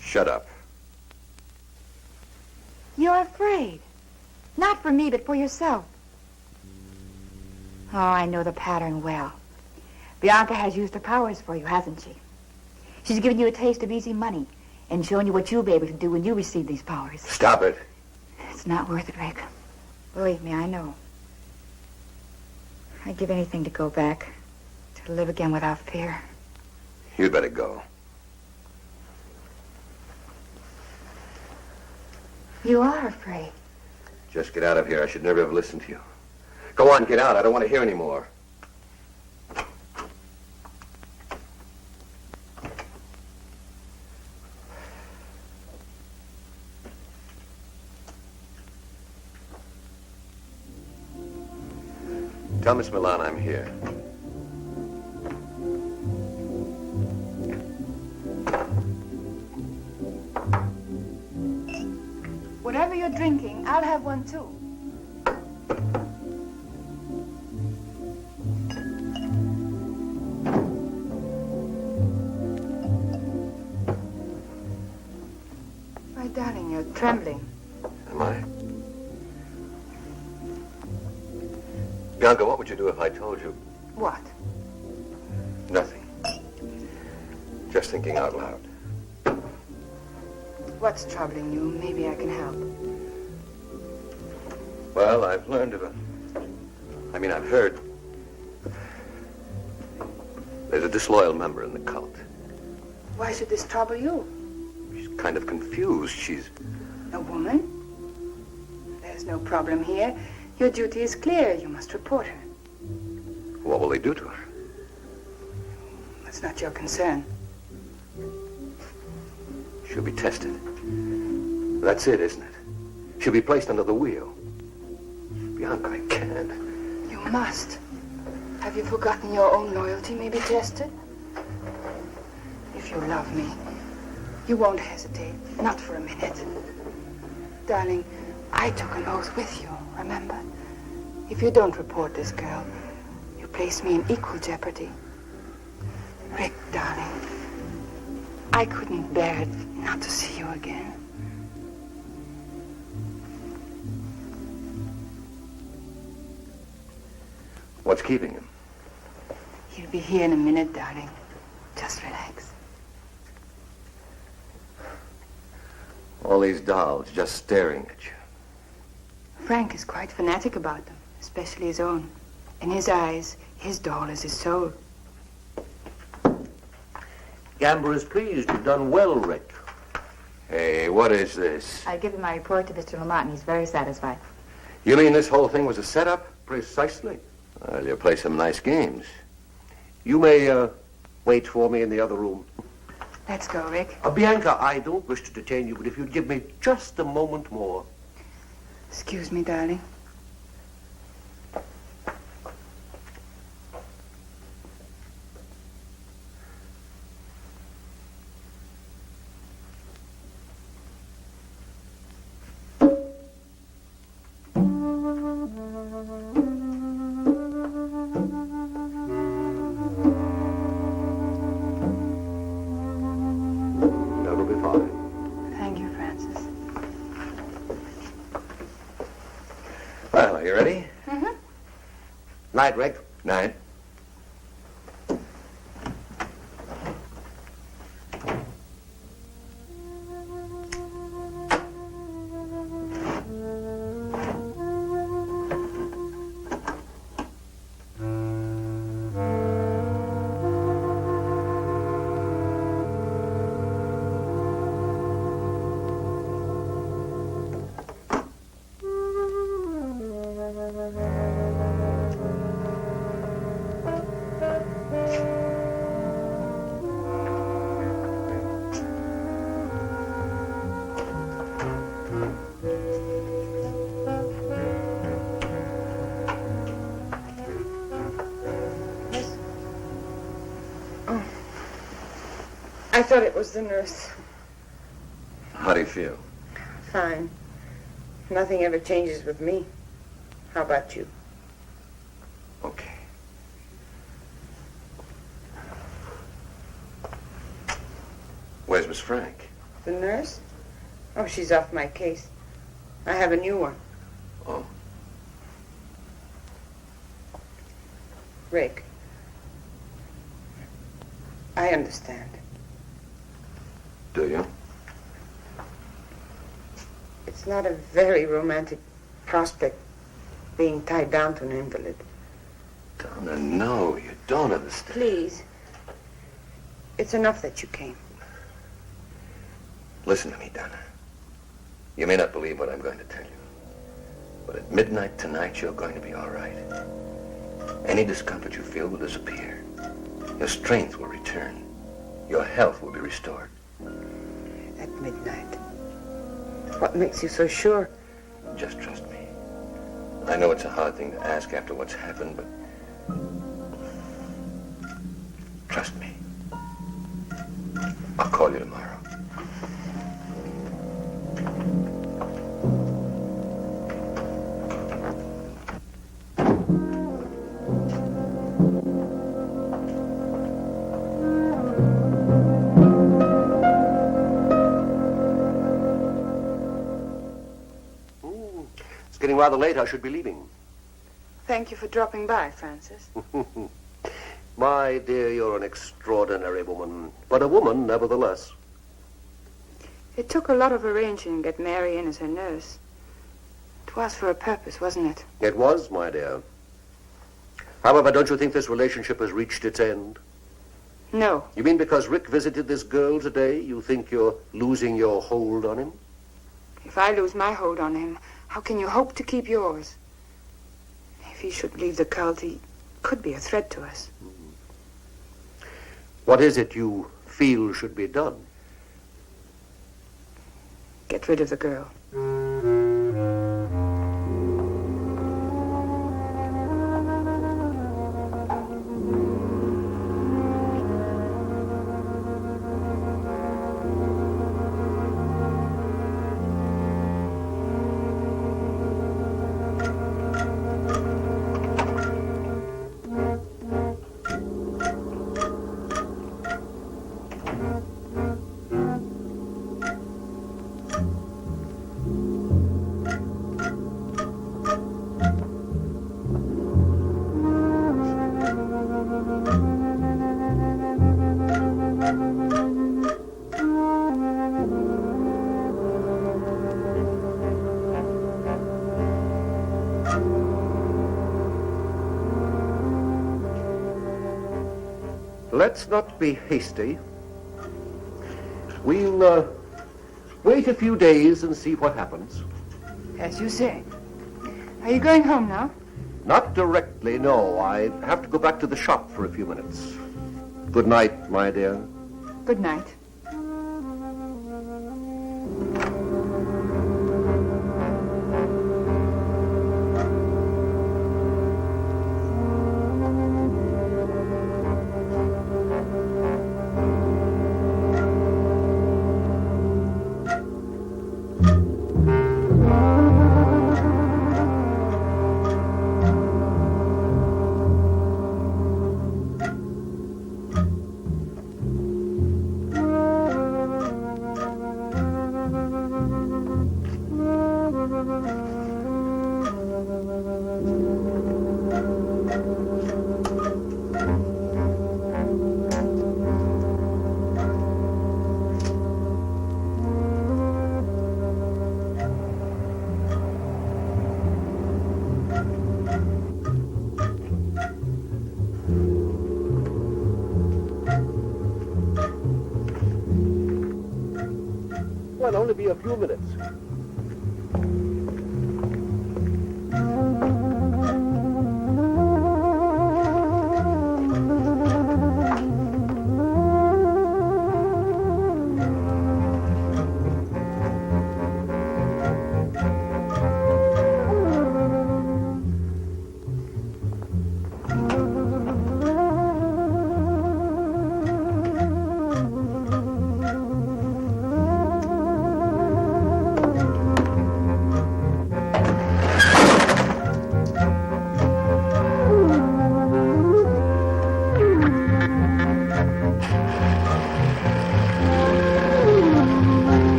Shut up. You're afraid. Not for me, but for yourself. Oh, I know the pattern well. Bianca has used her powers for you, hasn't she? She's given you a taste of easy money and shown you what you'll be able to do when you receive these powers. Stop it. It's not worth it, Rick. Believe me, I know. I'd give anything to go back, to live again without fear. You'd better go. You are afraid. Just get out of here. I should never have listened to you. Go on, get out. I don't want to hear any more. Tell Miss Milan I'm here. Whatever you're drinking, I'll have one too. My darling, you're trembling. Am I? Bianca, what would you do if I told you? What? Nothing. Just thinking out loud. What's troubling you? Maybe I can help. Well, I've learned of I've heard. There's a disloyal member in the cult. Why should this trouble you? She's kind of confused. She's... A woman? There's no problem here. Your duty is clear. You must report her. What will they do to her? That's not your concern. She'll be tested. That's it, isn't it? She'll be placed under the wheel. Bianca, I can't. You must. Have you forgotten your own loyalty may be tested? If you love me, you won't hesitate. Not for a minute. Darling, I took an oath with you, remember? If you don't report this girl, you place me in equal jeopardy. Rick, darling, I couldn't bear it not to see you again. What's keeping him? He'll be here in a minute, darling. Just relax. All these dolls just staring at you. Frank is quite fanatic about them, especially his own. In his eyes, his doll is his soul. Gamber is pleased. You've done well, Rick. Hey, what is this? I give him my report to Mr. Lamont, and he's very satisfied. You mean this whole thing was a setup? Precisely. Well, you play some nice games. You may wait for me in the other room. Let's go, Rick. Bianca, I don't wish to detain you, but if you'd give me just a moment more. Excuse me, darling. That'll be fine. Thank you, Francis. Well, are you ready? Mm-hmm. Night, Rick. Night. I thought it was the nurse. How do you feel? Fine. Nothing ever changes with me. How about you? Okay. was Frank. The nurse? Oh, she's off my case. I have a new one. Oh. Rick, I understand. Do you? It's not a very romantic prospect being tied down to an invalid. Donna, no, you don't understand. Please. It's enough that you came. Listen to me, Donna. You may not believe what I'm going to tell you, but at midnight tonight, you're going to be all right. Any discomfort you feel will disappear. Your strength will return. Your health will be restored. At midnight. What makes you so sure? Just trust me. I know it's a hard thing to ask after what's happened, but trust me. I'll call you tomorrow. It's getting rather late. I should be leaving. Thank you for dropping by, Francis. My dear, you're an extraordinary woman, but a woman nevertheless. It took a lot of arranging to get Mary in as her nurse. It was for a purpose, wasn't it? It was, my dear. However, don't you think this relationship has reached its end? No. You mean because Rick visited this girl today, you think you're losing your hold on him? If I lose my hold on him, how can you hope to keep yours? If he should leave the cult, he could be a threat to us. What is it you feel should be done? Get rid of the girl. Let's not be hasty. We'll wait a few days and see what happens. As you say. Are you going home now? Not directly, no. I have to go back to the shop for a few minutes. Good night, my dear. Good night. Well, only be a few minutes.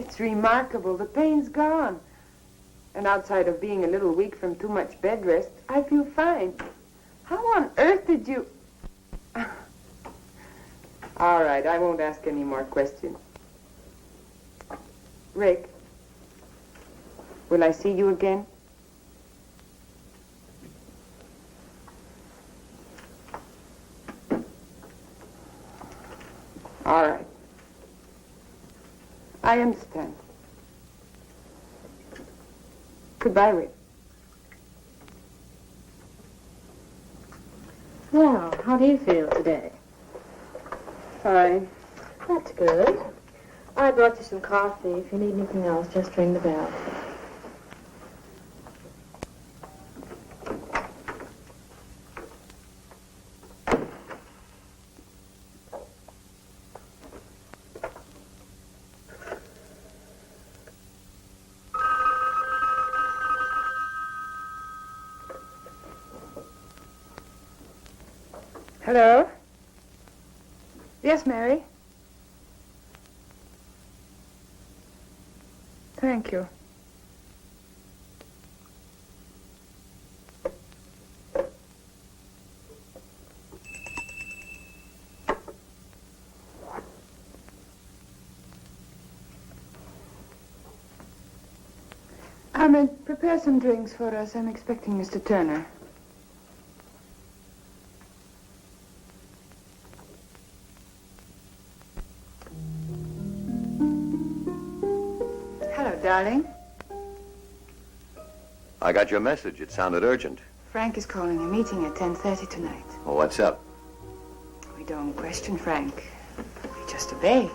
It's remarkable. The pain's gone. And outside of being a little weak from too much bed rest, I feel fine. How on earth did you... All right, I won't ask any more questions. Rick, will I see you again? All right. I understand. Goodbye, Rick. Well, how do you feel today? Fine. That's good. I brought you some coffee. If you need anything else, just ring the bell. Hello? Yes, Mary? Thank you. Armin, prepare some drinks for us. I'm expecting Mr. Turner. Darling, I got your message. It sounded urgent. Frank is calling a meeting at 10:30 tonight. Well, what's up? We don't question Frank. We just obey.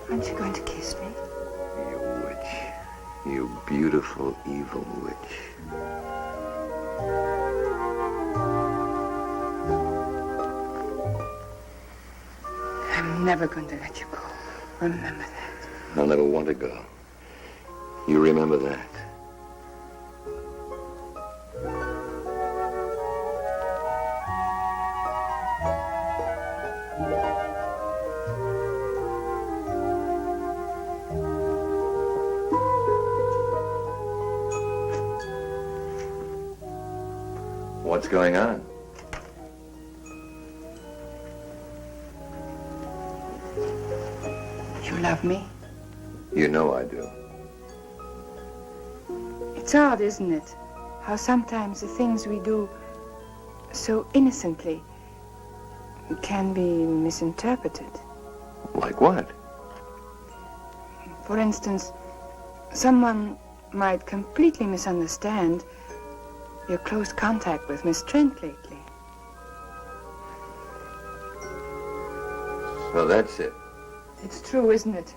Aren't you going to kiss me? You witch. You beautiful, evil witch. I'm never going to let you go. Remember that. I'll never want to go. You remember that. What's going on? You love me? You know I do. It's odd, isn't it? How sometimes the things we do so innocently can be misinterpreted. Like what? For instance, someone might completely misunderstand your close contact with Miss Trent lately. So that's it. It's true, isn't it?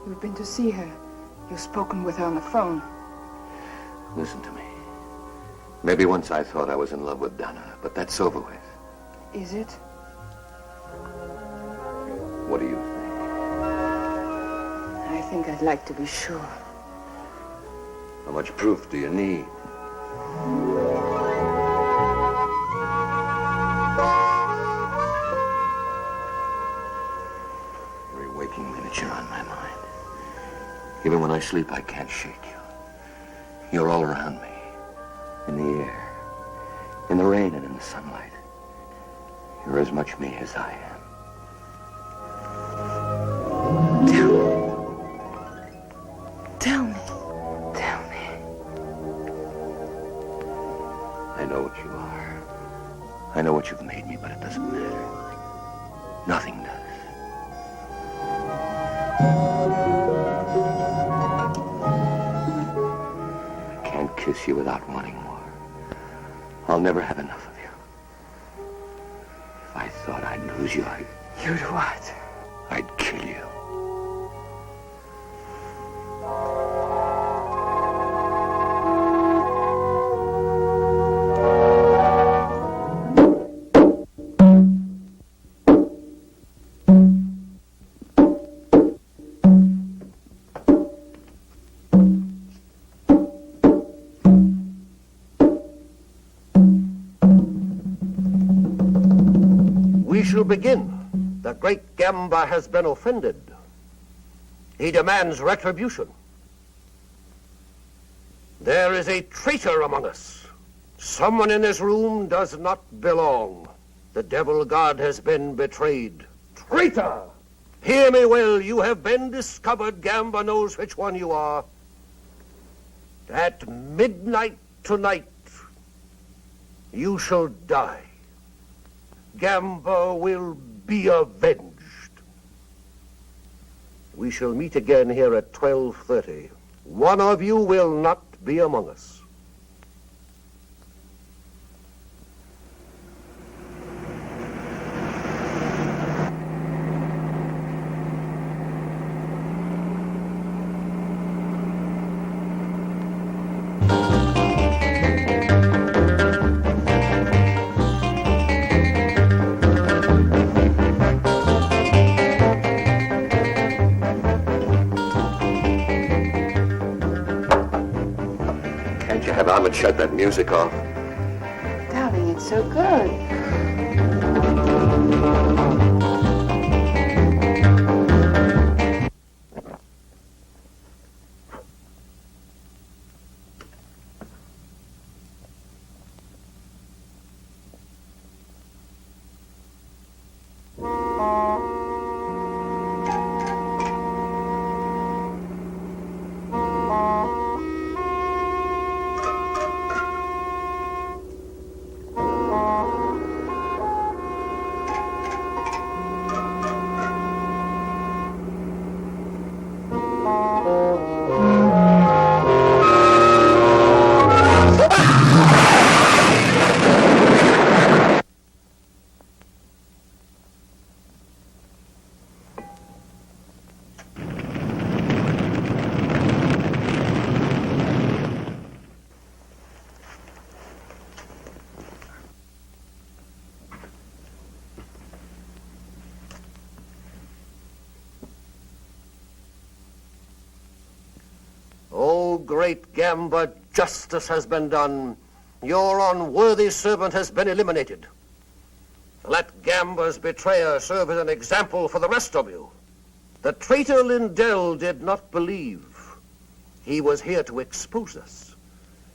You've been to see her. You've spoken with her on the phone. Listen to me. Maybe once I thought I was in love with Donna, but that's over with. Is it? What do you think? I think I'd like to be sure. How much proof do you need? Every waking minute you're on my mind. Even when I sleep, I can't shake you. You're all around me. In the air. In the rain and in the sunlight. You're as much me as I am. Tell me. I know what you are. I know what you've made me, but it doesn't matter. Nothing does. I can't kiss you without wanting more. I'll never have enough of you. If I thought I'd lose you, You'd what? I'd kill you. We shall begin. The great Gamba has been offended. He demands retribution. There is a traitor among us. Someone in this room does not belong. The devil god has been betrayed. Traitor! Hear me well, you have been discovered. Gamba knows which one you are. At midnight tonight, you shall die. Gamba will be avenged. We shall meet again here at 12:30. One of you will not be among us. Ahmed shut that music off. Darling, it's so good. Great Gamba, justice has been done. Your unworthy servant has been eliminated. Let Gamba's betrayer serve as an example for the rest of you. The traitor Lindell did not believe. He was here to expose us.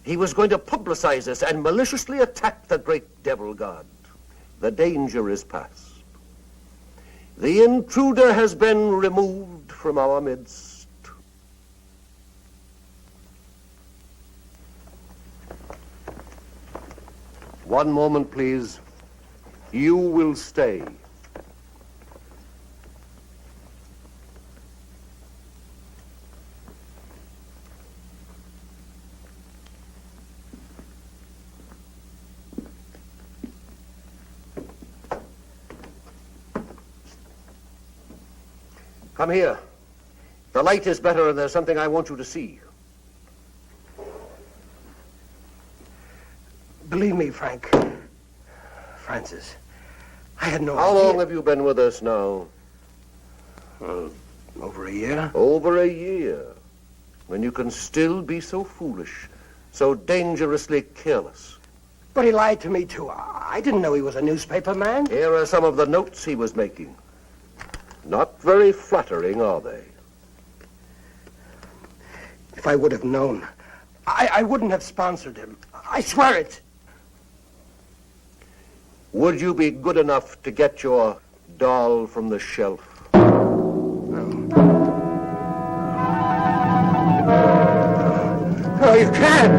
He was going to publicize us and maliciously attack the great devil god. The danger is past. The intruder has been removed from our midst. One moment, please. You will stay. Come here. The light is better and there's something I want you to see. Believe me, Francis, I had no How idea. long have you been with us now? Over a year. Over a year. When you can still be so foolish, so dangerously careless. But he lied to me, too. I didn't know he was a newspaper man. Here are some of the notes he was making. Not very flattering, are they? If I would have known, I wouldn't have sponsored him. I swear it. Would you be good enough to get your doll from the shelf? Oh, you can't.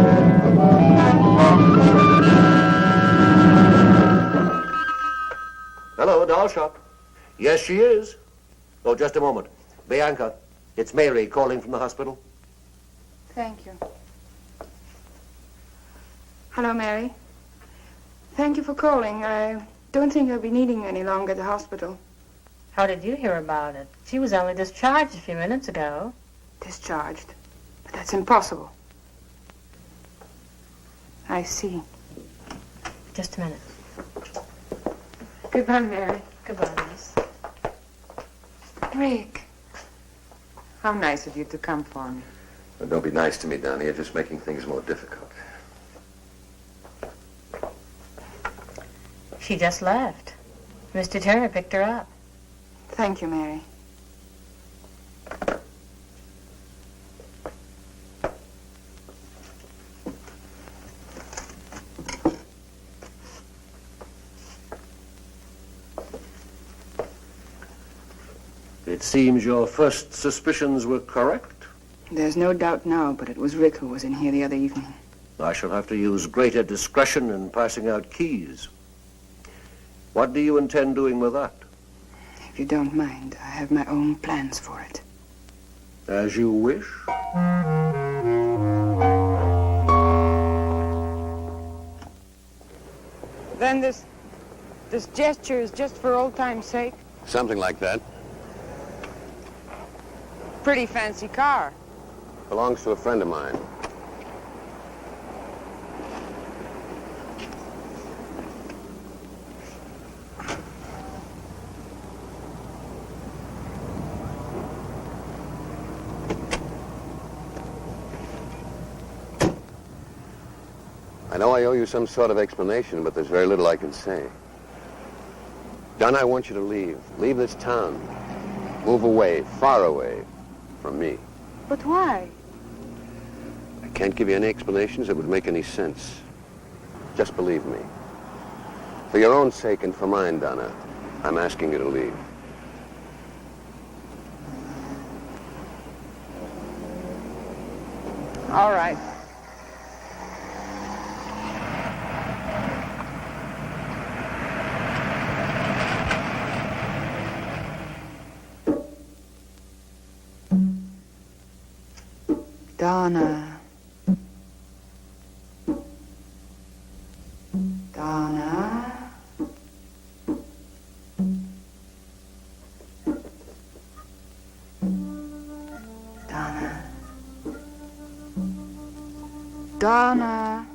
Hello, doll shop. Yes, she is. Oh, just a moment. Bianca, it's Mary calling from the hospital. Thank you. Hello, Mary. Thank you for calling. I don't think I'll be needing you any longer at the hospital. How did you hear about it? She was only discharged a few minutes ago. Discharged? But that's impossible. I see. Just a minute. Goodbye, Mary. Goodbye, Miss. Rick. How nice of you to come for me. Well, don't be nice to me down here, just making things more difficult. She just left. Mr. Turner picked her up. Thank you, Mary. It seems your first suspicions were correct. There's no doubt now, but it was Rick who was in here the other evening. I shall have to use greater discretion in passing out keys. What do you intend doing with that? If you don't mind, I have my own plans for it. As you wish. Then this gesture is just for old time's sake? Something like that. Pretty fancy car. Belongs to a friend of mine. I know I owe you some sort of explanation, but there's very little I can say. Don, I want you to leave. Leave this town. Move away, far away from me. But why? I can't give you any explanations that would make any sense. Just believe me. For your own sake and for mine, Donna, I'm asking you to leave. All right. Donna. Donna. Donna. Donna.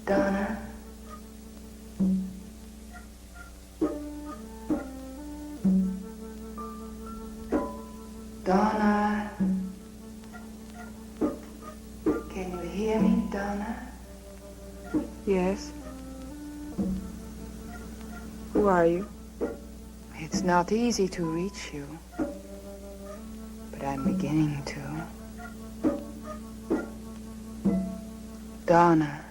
Donna. Donna. Can you hear me, Donna? Yes. Who are you? It's not easy to reach you, but I'm beginning to. Donna.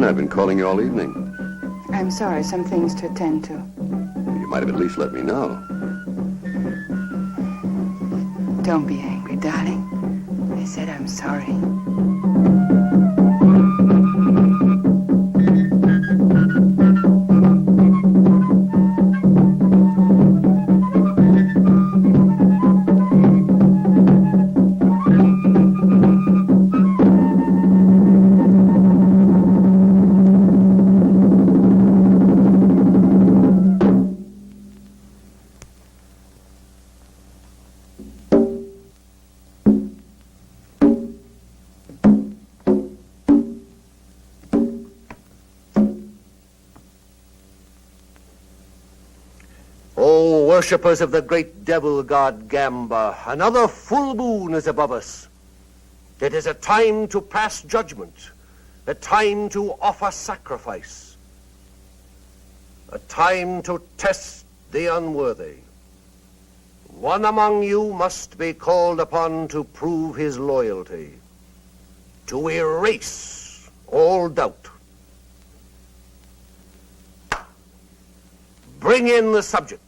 I've been calling you all evening. I'm sorry, some things to attend to. You might have at least let me know. Don't be angry, darling. I said I'm sorry. Worshippers of the great devil god Gamba, another full moon is above us. It is a time to pass judgment, a time to offer sacrifice, a time to test the unworthy. One among you must be called upon to prove his loyalty, to erase all doubt. Bring in the subject.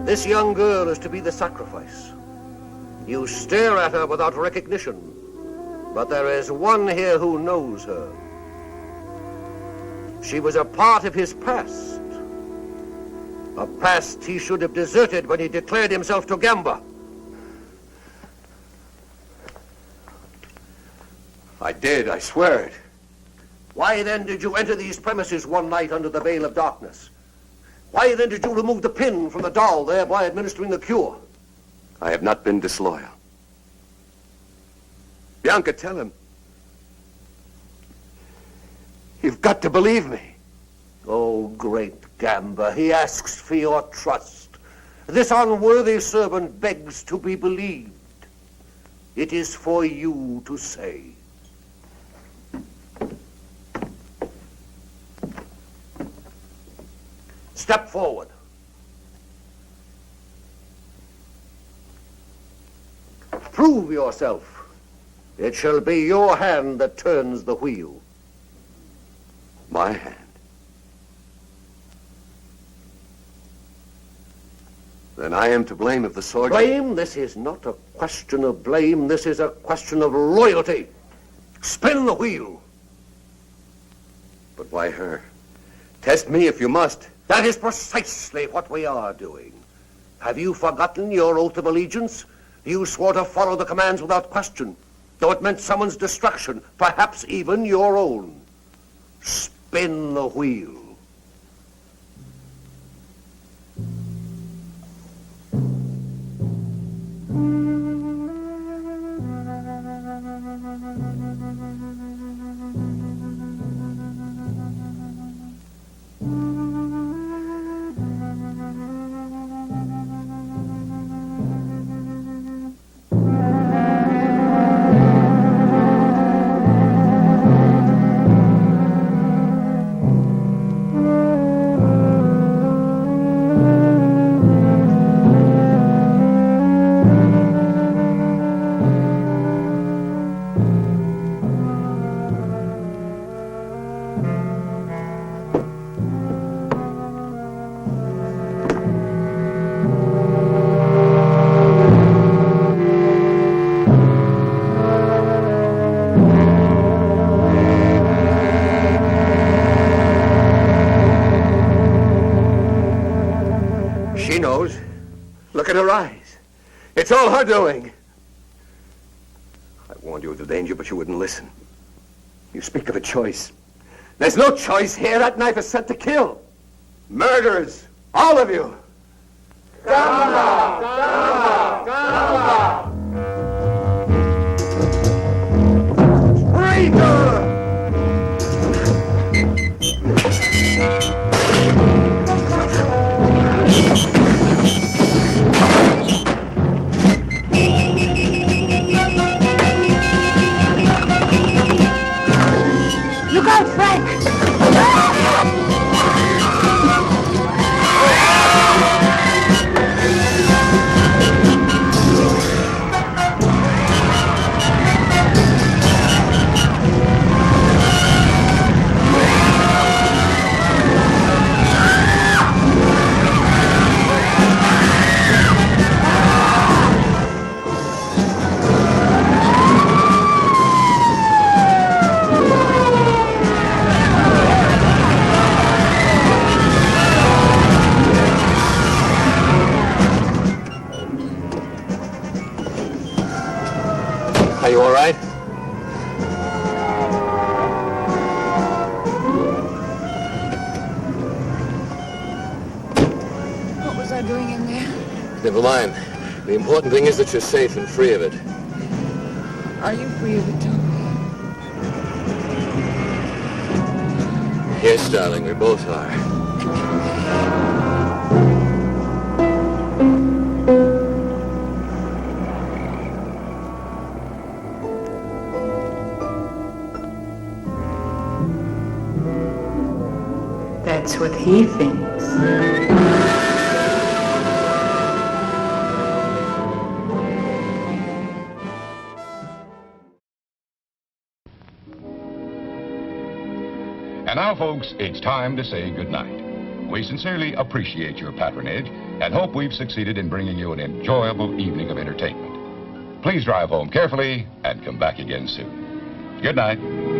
This young girl is to be the sacrifice. You stare at her without recognition, but there is one here who knows her. She was a part of his past. A past he should have deserted when he declared himself to Gamba. I did, I swear it. Why then did you enter these premises one night under the veil of darkness? Why then did you remove the pin from the doll, thereby administering the cure? I have not been disloyal. Bianca, tell him. You've got to believe me. Oh, great Gamba, he asks for your trust. This unworthy servant begs to be believed. It is for you to say. Step forward. Prove yourself. It shall be your hand that turns the wheel. My hand? Then I am to blame if the sword... Blame? This is not a question of blame. This is a question of loyalty. Spin the wheel. But why her? Test me if you must. That is precisely what we are doing. Have you forgotten your oath of allegiance? You swore to follow the commands without question, though it meant someone's destruction, perhaps even your own. Spin the wheel. Look at her eyes. It's all her doing. I warned you of the danger, but you wouldn't listen. You speak of a choice. There's no choice here. That knife is set to kill. Murderers, all of you. Gamba! Gamba! Gamba! Traitor! Look out, Frank! Are you all right? What was I doing in there? Never mind. The important thing is that you're safe and free of it. Are you free of it, Tom? Yes, darling, we both are. That's what he thinks. And now, folks, it's time to say goodnight. We sincerely appreciate your patronage and hope we've succeeded in bringing you an enjoyable evening of entertainment. Please drive home carefully and come back again soon. Good night.